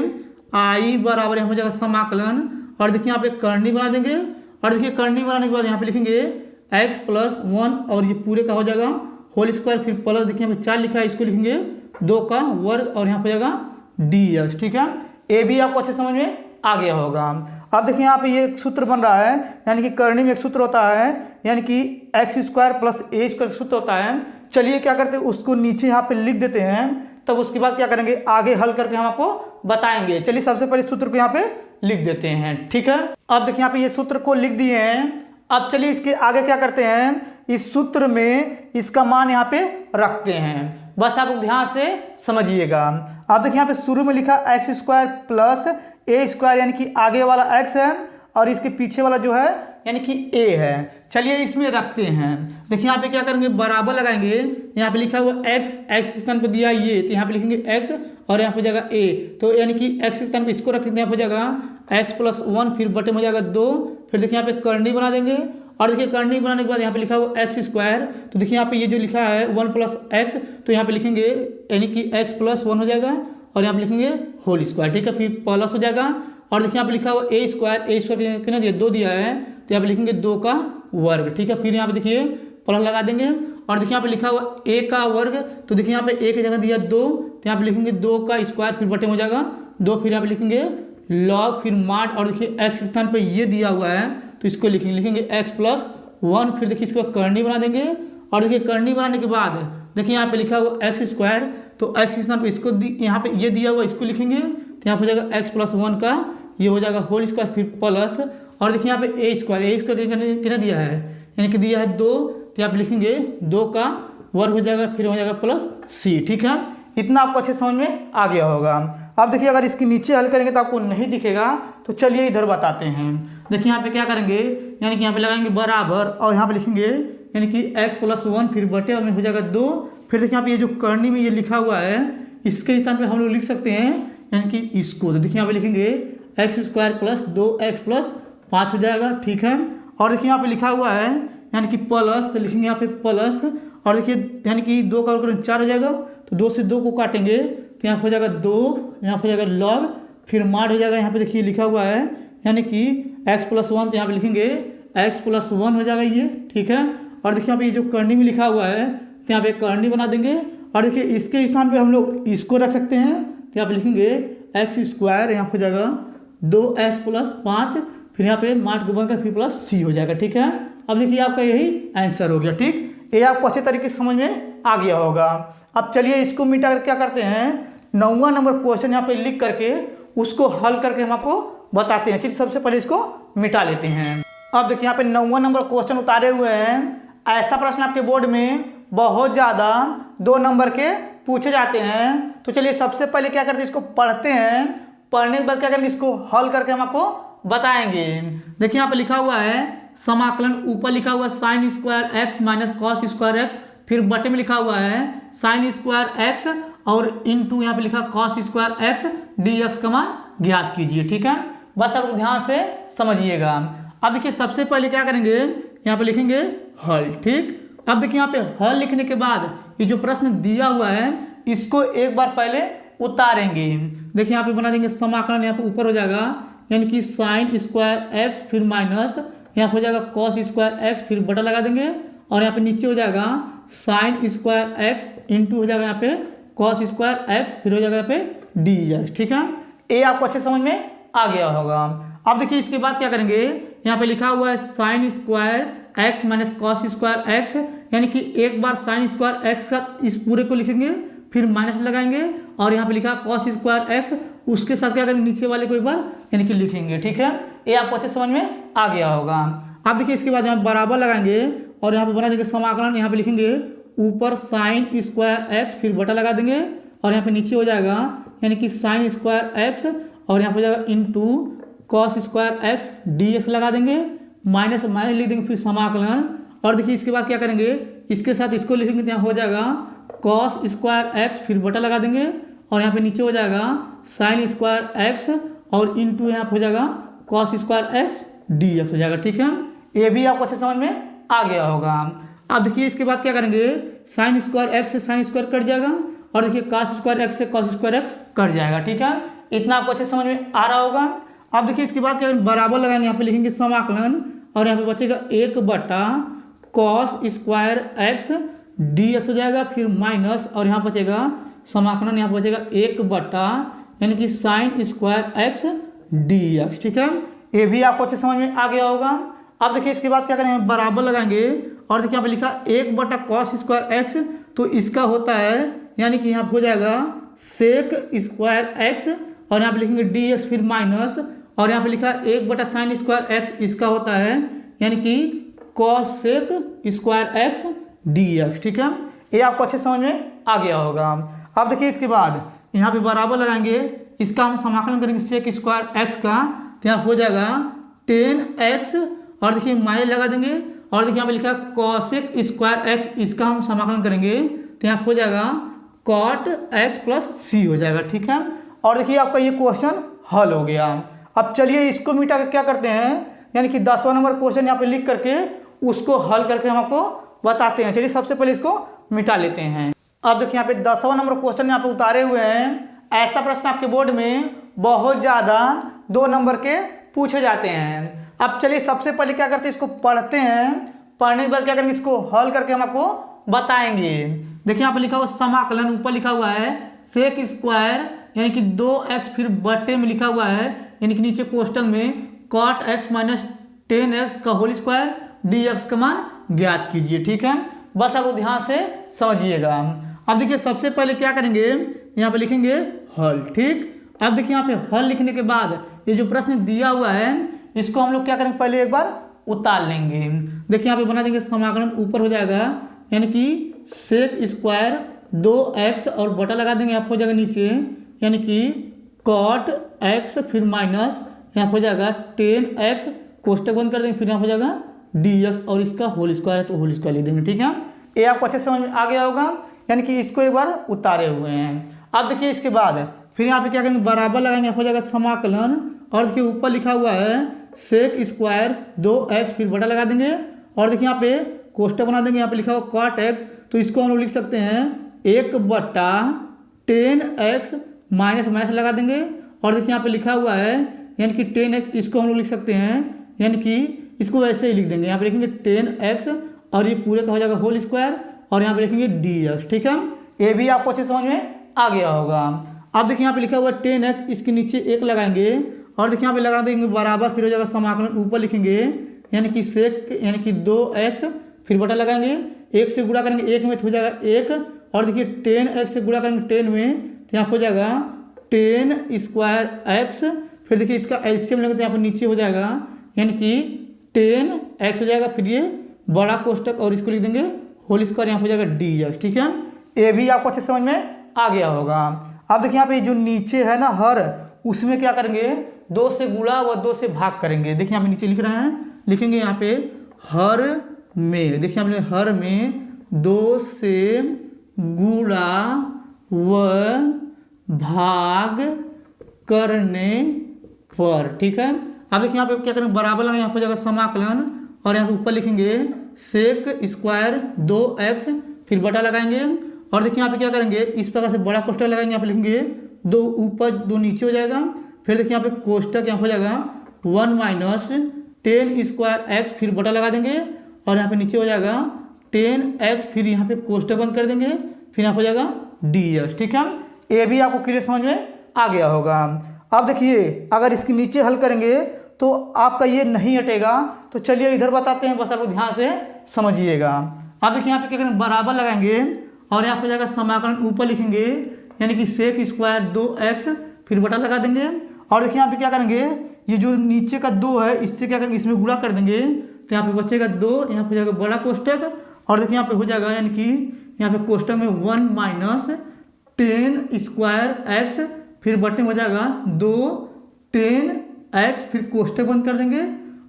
आई बराबर यहाँ हो जाएगा समाकलन और देखिए यहाँ पे करनी बना देंगे और देखिए करनी बनाने के बाद यहाँ पे लिखेंगे x प्लस 1 और ये पूरे का हो जाएगा होल स्क्वायर, फिर प्लस देखिए यहाँ पे 4 लिखा है, इसको लिखेंगे 2 का वर्ग और यहाँ पे जाएगा dx, ठीक है। ये भी आपको अच्छे समझ में आ गया होगा। अब देखिए यहाँ पे ये एक सूत्र बन रहा है, यानी कि करनी में एक सूत्र होता है, यानी कि एक्स स्क्वायर प्लस ए स्क्वायर सूत्र होता है। चलिए क्या करते हैं उसको नीचे यहाँ पे लिख देते हैं, तब उसके बाद क्या करेंगे आगे हल करके हम आपको बताएंगे। चलिए सबसे पहले सूत्र को यहाँ पे लिख देते हैं, ठीक है। अब देखिए यहाँ पे ये सूत्र को लिख दिए हैं। अब चलिए इसके आगे क्या करते हैं, इस सूत्र में इसका मान यहाँ पे रखते हैं, बस आप लोग ध्यान से समझिएगा। अब देखिए यहाँ पे शुरू में लिखा एक्स स्क्वायर प्लस ए स्क्वायर, यानी कि आगे वाला x है और इसके पीछे वाला जो है यानी कि a है। चलिए इसमें रखते हैं। देखिए यहाँ पे क्या करेंगे बराबर लगाएंगे, यहाँ पे लिखा हुआ x, x के स्थान पे दिया ये, तो यहाँ पे लिखेंगे x और यहाँ पे जाएगा a, तो यानी कि x के स्थान पे इसको रखेंगे, यहाँ पे जाएगा x प्लस 1, फिर बटे में जाएगा 2, फिर देखिए यहाँ पे करनी बना देंगे और देखिए करनी बनाने के बाद यहाँ पे लिखा हुआ एक्स स्क्वायर, तो देखिए यहाँ पे ये जो लिखा है 1 प्लस एक्स, तो यहाँ पे लिखेंगे यानी कि x प्लस 1 हो जाएगा और यहाँ पे लिखेंगे होल स्क्वायर, ठीक है, फिर प्लस हो जाएगा और देखिए यहाँ पे लिखा हुआ ए स्क्वायर कितना दिया 2 दिया है, तो यहाँ पे लिखेंगे 2 का वर्ग, ठीक है। फिर यहाँ पे देखिए प्लस लगा देंगे और देखिए यहाँ पे लिखा हुआ a का वर्ग, तो देखिए यहाँ पे a की जगह दिया 2, तो यहाँ पे लिखेंगे 2 का स्क्वायर, फिर बटे में हो जाएगा 2, फिर यहाँ पे लिखेंगे लॉग, फिर मार्ट और देखिए x के स्थान पे ये दिया हुआ है तो इसको लिखेंगे x प्लस 1, फिर देखिए इसको करनी बना देंगे और देखिए करनी बनाने के बाद देखिए यहाँ पे लिखा हुआ एक्स स्क्वायर, तो x के स्थान पे इसको यहाँ पे ये दिया हुआ इसको लिखेंगे, तो यहाँ पे हो जाएगा x प्लस 1 का ये हो जाएगा होल स्क्वायर, फिर प्लस और देखिए यहाँ पे ए स्क्वायर कितना दिया है यानी कि दिया है 2, तो यहाँ पे लिखेंगे 2 का वर्ग हो जाएगा, फिर हो जाएगा प्लस सी, ठीक है। इतना आपको अच्छे समझ में आ गया होगा। अब देखिए अगर इसके नीचे हल करेंगे तो आपको नहीं दिखेगा, तो चलिए इधर बताते हैं। देखिए यहाँ पे क्या करेंगे, यानी कि यहाँ पे लगाएंगे बराबर और यहाँ पे लिखेंगे यानी कि x प्लस 1, फिर बटे में हो जाएगा 2, फिर देखिए यहाँ पे ये जो करनी में ये लिखा हुआ है इसके स्थान पे हम लोग लिख सकते हैं यानी कि इसको, तो देखिए यहाँ पे लिखेंगे x square plus 2x plus 5 हो जाएगा, ठीक है। और देखिए यहाँ पे लिखा हुआ है यानी कि प्लस, तो लिखेंगे यहाँ पे प्लस और देखिए यानी कि 2 का वर्ग 4 हो जाएगा, तो 2 से 2 को काटेंगे तो यहाँ हो जाएगा 2, यहाँ हो जाएगा लॉग, फिर मार्ट हो जाएगा, यहाँ पे देखिए लिखा हुआ है यानी कि x प्लस 1, तो यहाँ पे लिखेंगे x प्लस 1 हो जाएगा ये, ठीक है। और देखिए यहाँ पे ये जो करनी में लिखा हुआ है तो यहाँ पे करनी बना देंगे और देखिए इसके स्थान पे हम लोग इसको रख सकते हैं, तो यहाँ पे लिखेंगे एक्स स्क्वायर, यहाँ हो जाएगा 2x प्लस 5, फिर यहाँ पे मार्ट को बनकर फिर प्लस सी हो जाएगा, ठीक है। अब देखिए आपका यही आंसर हो गया, ठीक। ये आपको अच्छे तरीके से समझ में आ गया होगा। अब चलिए इसको मिटा कर क्या करते हैं, 9वां नंबर क्वेश्चन यहाँ पे लिख करके उसको हल करके हम आपको बताते हैं। चलिए सबसे पहले इसको मिटा लेते हैं। अब देखिए यहाँ पे 9वां नंबर क्वेश्चन उतारे हुए हैं। ऐसा प्रश्न आपके बोर्ड में बहुत ज़्यादा 2 नंबर के पूछे जाते हैं। तो चलिए सबसे पहले क्या करते हैं, इसको पढ़ते हैं। पढ़ने के बाद क्या करेंगे, इसको हल करके हम आपको बताएंगे। देखिए यहाँ पे लिखा हुआ है समाकलन, ऊपर लिखा हुआ है sine square x minus cos square x, फिर बटे में लिखा हुआ है साइन स्क्वायर एक्स और इनटू यहाँ पे लिखा cos square x d x का मान ज्ञात कीजिए। ठीक है, बस आप ध्यान से समझिएगा। अब देखिए सबसे पहले क्या करेंगे, यहाँ पे लिखेंगे हल। ठीक, अब देखिए यहाँ पे हल लिखने के बाद ये जो प्रश्न दिया हुआ है इसको एक बार पहले उतारेंगे। देखिए यहाँ पे बना देंगे समाकलन, यहाँ पे ऊपर हो जाएगा यानी कि साइन स्क्वायर एक्स फिर माइनस यहाँ पे हो जाएगा कॉस स्क्वायर एक्स, फिर बटा लगा देंगे और यहाँ पे नीचे हो जाएगा साइन स्क्वायर एक्स इंटू हो जाएगा यहाँ पे कॉस स्क्वायर एक्स, फिर हो जाएगा यहाँ पे डी एक्स। ठीक है, ये आपको अच्छे समझ में आ गया होगा। अब देखिए इसके बाद क्या करेंगे, यहाँ पे लिखा हुआ है sine square x minus cos square x, यानी कि एक बार साइन स्क्वायर एक्स का इस पूरे को लिखेंगे फिर माइनस लगाएंगे और यहाँ पे लिखा कॉस स्क्वायर एक्स, उसके साथ क्या करेंगे नीचे वाले को एक बार यानी कि लिखेंगे। ठीक है, ये आपको अच्छे समझ में आ गया होगा। अब देखिए इसके बाद यहाँ बराबर लगाएंगे और यहाँ पे बना देंगे समाकलन, यहाँ पे लिखेंगे ऊपर साइन स्क्वायर एक्स फिर बटा लगा देंगे और यहाँ पे नीचे हो जाएगा यानी कि साइन स्क्वायर एक्स और यहाँ पे हो जाएगा into cos square x d x लगा देंगे, माइनस माइनस लिख देंगे फिर समाकलन। और देखिए इसके बाद क्या करेंगे, इसके साथ इसको लिखेंगे तो यहाँ हो जाएगा कॉस स्क्वायर एक्स फिर बटा लगा देंगे और यहाँ पे नीचे हो जाएगा साइन स्क्वायर एक्स और इंटू यहाँ पे हो जाएगा cos square x d x हो जाएगा। ठीक है, ये भी आपको अच्छे समझ में आ गया होगा। अब देखिए इसके बाद क्या करेंगे, साइन स्क्वायर एक्स से साइन स्क्वायर कट जाएगा और देखिए कॉस स्क्वायर एक्स से कॉस स्क्वायर एक्स कट जाएगा। ठीक है, इतना आपको अच्छे समझ में आ रहा होगा। अब देखिए इसके बाद क्या बराबर लगाएंगे, यहाँ पे लिखेंगे समाकलन और यहाँ पे बचेगा 1 बटा cos square x d x हो जाएगा, फिर माइनस और यहाँ बचेगा समाकलन, यहाँ बचेगा 1 बटा यानी कि sine square x d x. ठीक है, ये भी आपको अच्छे समझ में आ गया होगा। अब देखिए इसके बाद क्या करेंगे, बराबर लगाएंगे और देखिए यहाँ पे लिखा 1 बटा कॉस स्क्वायर एक्स, तो इसका होता है यानी कि यहाँ पे हो जाएगा सेक स्क्वायर एक्स और यहाँ पे लिखेंगे डी एक्स फिर माइनस और यहाँ पे लिखा 1 बटा साइन स्क्वायर एक्स, इसका होता है यानी कि cos sec square x d x. ठीक है, ये आपको अच्छे समझ में आ गया होगा। अब देखिए इसके बाद यहाँ पे बराबर लगाएंगे, इसका हम समाकलन करेंगे सेक स्क्वायर एक्स का, तो यहाँ हो जाएगा 10x और देखिए माइनस लगा देंगे और देखिए यहाँ पे लिखा है कॉसेक स्क्वायर एक्स, इसका हम समाकलन करेंगे तो यहाँ हो जाएगा कॉट एक्स प्लस सी हो जाएगा। ठीक है, और देखिए आपका ये क्वेश्चन हल हो गया। अब चलिए इसको मिटा कर क्या करते हैं, यानी कि 10वां नंबर क्वेश्चन यहाँ पे लिख करके उसको हल करके हम आपको बताते हैं। चलिए सबसे पहले इसको मिटा लेते हैं। अब देखिए यहाँ पे 10वां नंबर क्वेश्चन यहाँ पे उतारे हुए हैं। ऐसा प्रश्न आपके बोर्ड में बहुत ज़्यादा 2 नंबर के पूछे जाते हैं। अब चलिए सबसे पहले क्या करते हैं, इसको पढ़ते हैं। पढ़ने के बाद क्या करेंगे, इसको हल करके हम आपको बताएंगे। देखिए यहाँ पे लिखा हुआ समाकलन, ऊपर लिखा हुआ है सेक स्क्वायर यानी कि 2x फिर बटे में लिखा हुआ है यानी कि नीचे कोष्टक में कॉट एक्स माइनस 10x का होल स्क्वायर डी एक्स का मान ज्ञात कीजिए। ठीक है, बस आप ध्यान से समझिएगा। अब देखिए सबसे पहले क्या करेंगे, यहाँ पे लिखेंगे हल। ठीक, अब देखिए यहाँ पे हल लिखने के बाद ये जो प्रश्न दिया हुआ है इसको हम लोग क्या करेंगे, पहले एक बार उतार लेंगे। देखिए यहाँ पे बना देंगे समाकलन, ऊपर हो जाएगा यानी कि सेक स्क्वायर 2x और बटा लगा देंगे, यहाँ हो जाएगा नीचे यानी कि कॉट एक्स फिर माइनस यहाँ हो जाएगा 10x, कोष्टक बंद कर देंगे, फिर यहाँ हो जाएगा dx और इसका होल स्क्वायर है तो होल स्क्वायर लिख देंगे। ठीक है, ये आपको अच्छे से समझ में आ गया होगा, यानी कि इसको एक बार उतारे हुए हैं। अब देखिए इसके बाद फिर यहाँ पे क्या करेंगे, बराबर लगाएंगे, हो जाएगा समाकलन और देखिए ऊपर लिखा हुआ है सेक स्क्वायर 2x फिर बटा लगा देंगे और देखिए यहाँ पे कोष्टक बना देंगे, यहाँ पे लिखा हुआ कॉट एक्स, तो इसको हम लोग लिख सकते हैं 1 बटा 10x माइनस माइनस लगा देंगे और देखिए यहाँ पे लिखा हुआ है यानी कि 10x, इसको हम लोग लिख सकते हैं यानी कि इसको वैसे ही लिख देंगे, यहाँ पे लिखेंगे 10x और ये पूरे का हो जाएगा होल स्क्वायर और यहाँ पे लिखेंगे dx। ठीक है, ये भी आपको अच्छे समझ में आ गया होगा। अब देखिए यहाँ पे लिखा हुआ 10x, इसके नीचे 1 लगाएंगे और देखिए यहाँ पे लगा देंगे बराबर, फिर हो जाएगा समाकलन, ऊपर लिखेंगे यानी कि सेक यानी कि 2x फिर बटा लगाएंगे 1 से गुणा करेंगे 1 में तो हो जाएगा 1, और देखिए 10x से गुणा करेंगे 10 में तो यहाँ हो जाएगा 10² x, फिर देखिए इसका एलसीएम लेंगे तो यहाँ पर नीचे हो जाएगा यानी कि 10x हो जाएगा, फिर ये बड़ा कोष्टक और इसको लिख देंगे होल स्क्वायर, यहाँ हो जाएगा dx। ठीक है, ये भी आपको अच्छे समझ में आ गया होगा। अब देखिए यहाँ पे जो नीचे है ना हर, उसमें क्या करेंगे 2 से गुणा व 2 से भाग करेंगे। देखिए यहाँ पे नीचे लिख रहे हैं, लिखेंगे यहाँ पे हर में, देखिए यहाँ पे हर में 2 से गुणा व भाग करने पर। ठीक है, अब देखिए यहाँ पे क्या करेंगे बराबर लगाएंगे, यहाँ पे जाएगा समाकलन, और यहाँ पे ऊपर लिखेंगे सेक स्क्वायर 2x, फिर बटा लगाएंगे, और देखिए यहाँ पे क्या करेंगे इस प्रकार से बड़ा कोष्टक लगाएंगे, यहाँ पे लिखेंगे 2 ऊपर 2 नीचे हो जाएगा, फिर देखिए यहाँ पे कोष्टक यहाँ हो जाएगा 1 माइनस 10² x, फिर बटा लगा देंगे, और यहाँ पे नीचे हो जाएगा 10x, फिर यहाँ पे कोष्टक बंद कर देंगे, फिर यहाँ हो जाएगा dx। ठीक है, ये भी आपको क्लियर समझ में आ गया होगा। अब देखिए अगर इसके नीचे हल करेंगे तो आपका ये नहीं हटेगा, तो चलिए इधर बताते हैं, बस आप लोग ध्यान से समझिएगा। अब देखिए यहाँ पे क्या करेंगे बराबर लगाएंगे, और यहाँ पे जाएगा समाकलन ऊपर लिखेंगे यानी कि सेक स्क्वायर 2x, फिर बटा लगा देंगे, और देखिए यहाँ पे क्या करेंगे ये जो नीचे का 2 है इससे क्या करेंगे इसमें गुणा कर देंगे, तो यहाँ पे बचेगा 2, यहाँ पे जाएगा बड़ा कोष्टक, और देखिए यहाँ पे हो जाएगा यानी कि यहाँ पे कोष्टक में 1 माइनस 10² x, फिर बटे में हो जाएगा 2 10x, फिर कोष्टक बंद कर देंगे,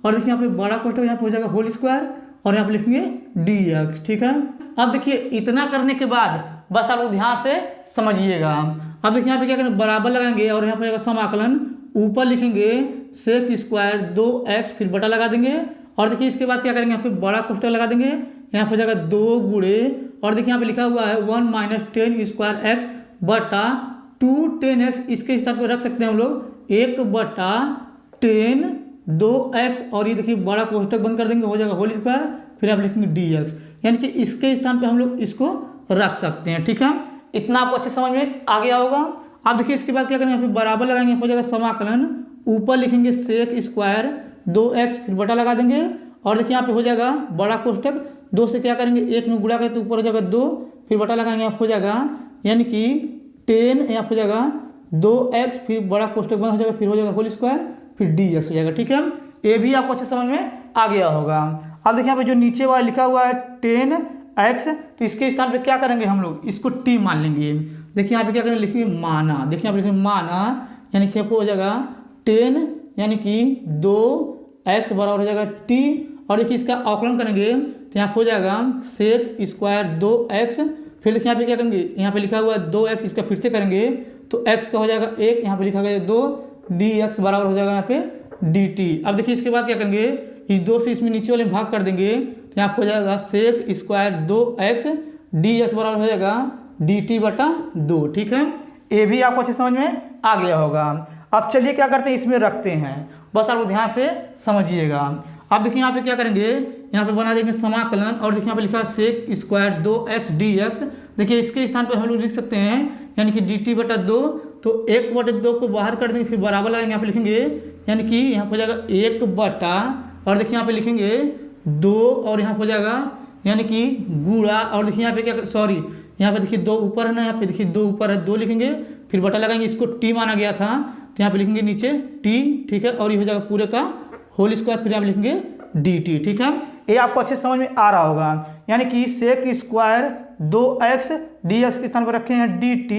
और देखिए यहाँ पे बड़ा कोष्टक यहाँ पे हो जाएगा होल स्क्वायर, और यहाँ पे लिखेंगे dx। ठीक है, अब देखिए इतना करने के बाद बस आप लोग ध्यान से समझिएगा। अब देखिए यहाँ पे क्या करेंगे बराबर लगाएंगे, और यहाँ पे जाएगा समाकलन ऊपर लिखेंगे सेक स्क्वायर 2x, फिर बटा लगा देंगे, और देखिए इसके बाद क्या करेंगे यहाँ पे बड़ा कोष्टक लगा देंगे, यहाँ पे जाएगा 2 गुणे, और देखिए यहाँ पे लिखा हुआ है 1 माइनस 10² x बटा 2 10x, इसके स्थान पर रख सकते हैं हम लोग 1 बटा 10 2x, और ये देखिए बड़ा कोष्टक बंद कर देंगे, हो जाएगा होल स्क्वायर, फिर आप लिखेंगे dx, यानी कि इसके स्थान पे हम लोग इसको रख सकते हैं। ठीक है, इतना आपको अच्छे समझ में आ गया होगा। अब देखिए इसके बाद क्या करेंगे यहाँ पे बराबर लगाएंगे, हो जाएगा समाकलन ऊपर लिखेंगे सेक स्क्वायर 2x, फिर बटा लगा देंगे, और देखिए यहाँ पे हो जाएगा बड़ा कोष्टक 2 से क्या करेंगे 1 में गुणा करके तो ऊपर हो जाएगा 2, फिर बटा लगाएंगे, यहाँ हो जाएगा यानी कि 10, यहाँ हो जाएगा 2x, फिर बड़ा कोष्टक बंद हो जाएगा, फिर हो जाएगा होल स्क्वायर, फिर dx हो जाएगा। ठीक है, ये भी आपको अच्छे समझ में आ गया होगा। अब देखिए यहाँ पे जो नीचे वाला लिखा हुआ है 10x, तो इसके स्थान पे क्या करेंगे हम लोग इसको t मान लेंगे। देखिए यहाँ पे क्या करेंगे लिखेंगे माना, देखिए यहाँ पे लिखेंगे माना यानी कि हो जाएगा 10 यानी कि 2x बराबर हो जाएगा t, और देखिए इसका अवकलन करेंगे तो यहाँ हो जाएगा सेक स्क्वायर 2x, फिर देखिए यहाँ पे क्या करेंगे यहाँ पे लिखा हुआ है 2x, इसका फिर से करेंगे तो x का हो जाएगा 1, यहाँ पे लिखा गया 2, dx बराबर हो जाएगा यहाँ पे dt। अब देखिए इसके बाद क्या करेंगे इस 2 से इसमें नीचे वाले में भाग कर देंगे, तो यहाँ हो जाएगा सेक स्क्वायर 2x, dx बराबर हो जाएगा dt बटा 2। ठीक है, ये भी आपको अच्छे समझ में आ गया होगा। अब चलिए क्या करते हैं इसमें रखते हैं, बस आप ध्यान से समझिएगा। अब देखिए यहाँ पे क्या करेंगे यहाँ पे बना देंगे समाकलन, और देखिए यहाँ पे लिखा है सेक स्क्वायर 2x dx, देखिए इसके स्थान पे हम लोग लिख सकते हैं यानी कि dt बटा 2, तो 1 बटे 2 को बाहर कर देंगे, फिर बराबर लगाएंगे, यहाँ पे लिखेंगे यानी कि यहाँ हो जाएगा 1 बटा, और देखिए यहाँ पे लिखेंगे 2, और यहाँ हो जाएगा यानी कि गुणा, और देखिए यहाँ पे क्या सॉरी यहाँ पे देखिए 2 ऊपर है ना, यहाँ पे देखिए 2 ऊपर है 2 लिखेंगे, फिर बटा लगाएंगे, इसको t माना गया था तो यहाँ पे लिखेंगे नीचे t। ठीक है, और ये हो जाएगा पूरे का होल स्क्वायर, फिर आप लिखेंगे dt। ठीक है, ये आपको अच्छे समझ में आ रहा होगा, यानी कि सेक स्क्वायर 2x dx के स्थान पर रखे हैं dt,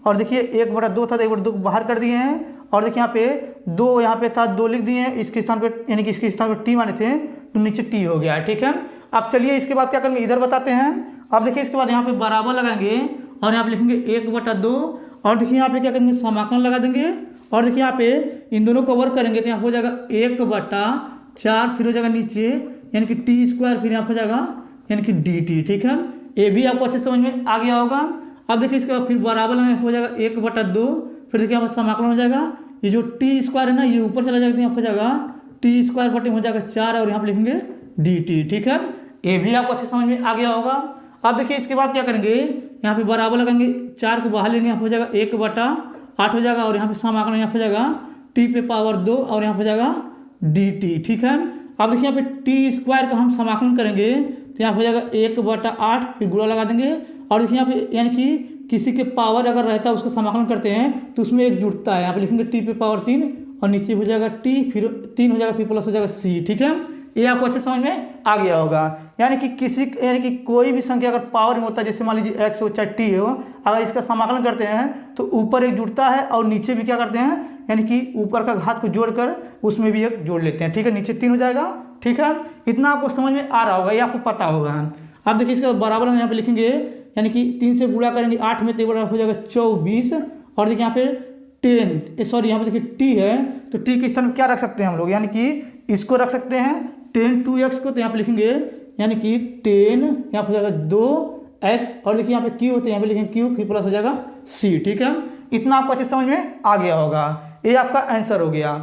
और देखिए 1 बटा 2 था तो 1 बटा 2 बाहर कर दिए हैं, और देखिए यहाँ पे 2 यहाँ पे था 2 लिख दिए हैं इसके स्थान पे, यानी कि इसके स्थान पे t माने थे तो नीचे t हो गया है। ठीक है, अब चलिए इसके बाद क्या करेंगे इधर बताते हैं। अब देखिए इसके बाद यहाँ पे बराबर लगाएंगे, और यहाँ पे लिखेंगे 1 बटा 2, और देखिए यहाँ पे क्या करेंगे समाकलन लगा देंगे, और देखिए यहाँ पे इन दोनों को वर्क करेंगे तो यहाँ हो जाएगा 1 बटा 4, फिर हो जाएगा नीचे यानी कि टी स्क्वायर, फिर यहाँ हो जाएगा यानी कि dt। ठीक है, ये भी आपको अच्छे समझ में आ गया होगा। अब देखिए इसके बाद फिर बराबर लगाएंगे, हो जाएगा 1 बटा 2, फिर देखिए यहाँ पर समाकलन हो जाएगा, ये जो टी स्क्वायर है ना ये ऊपर चला जाएगा तो यहाँ हो जाएगा टी स्क्वायर बटे हो जाएगा 4, और यहाँ पर लिखेंगे dt। ठीक है, ये भी आपको अच्छे समझ में आ गया होगा। अब देखिए इसके बाद क्या करेंगे यहाँ पे बराबर लगाएंगे, 4 को बाहर लेंगे, यहाँ हो जाएगा 1 बटा 8 हो जाएगा, और यहाँ पे समाकलन यहाँ हो जाएगा t पे पावर 2, और यहाँ हो जाएगा dt। ठीक है, अब देखिए यहाँ पे टी स्क्वायर का हम समाकलन करेंगे तो यहाँ हो जाएगा 1/8, फिर गुणा लगा देंगे। और देखिए यहाँ पे यानी कि किसी के पावर अगर रहता है उसका समाकलन करते हैं तो उसमें एक जुड़ता है, यहाँ पे लिखेंगे टी पे पावर 3 और नीचे हो जाएगा टी, फिर 3 हो जाएगा, फिर प्लस हो जाएगा सी। ठीक है, ये आपको अच्छे समझ में आ गया होगा। यानी कि कोई भी संख्या अगर पावर में होता है, जैसे मान लीजिए एक्स हो चाहे टी हो, अगर इसका समाकलन करते हैं तो ऊपर एक जुड़ता है और नीचे भी क्या करते हैं, यानी कि ऊपर का घात को जोड़कर उसमें भी एक जोड़ लेते हैं। ठीक है, नीचे 3 हो जाएगा। ठीक है, इतना आपको समझ में आ रहा होगा, ये आपको पता होगा। अब देखिए इसका बराबर हम यहाँ पे लिखेंगे, यानी कि 3 से गुणा करेंगे 8 में तो हो जाएगा 24। और देखिए यहाँ पे 10 सॉरी यहाँ पे देखिए टी है, तो टी के स्थान में क्या रख सकते हैं हम लोग, यानी कि इसको रख सकते हैं 10 2x को, तो यहाँ पे लिखेंगे यानी कि 10 यहाँ पे हो जाएगा 2x। और देखिए यहाँ पे क्यू होते हैं, यहाँ पे लिखेंगे क्यू, फिर प्लस हो जाएगा सी। ठीक है, इतना आपको अच्छे समझ में आ गया होगा, ये आपका आंसर हो गया।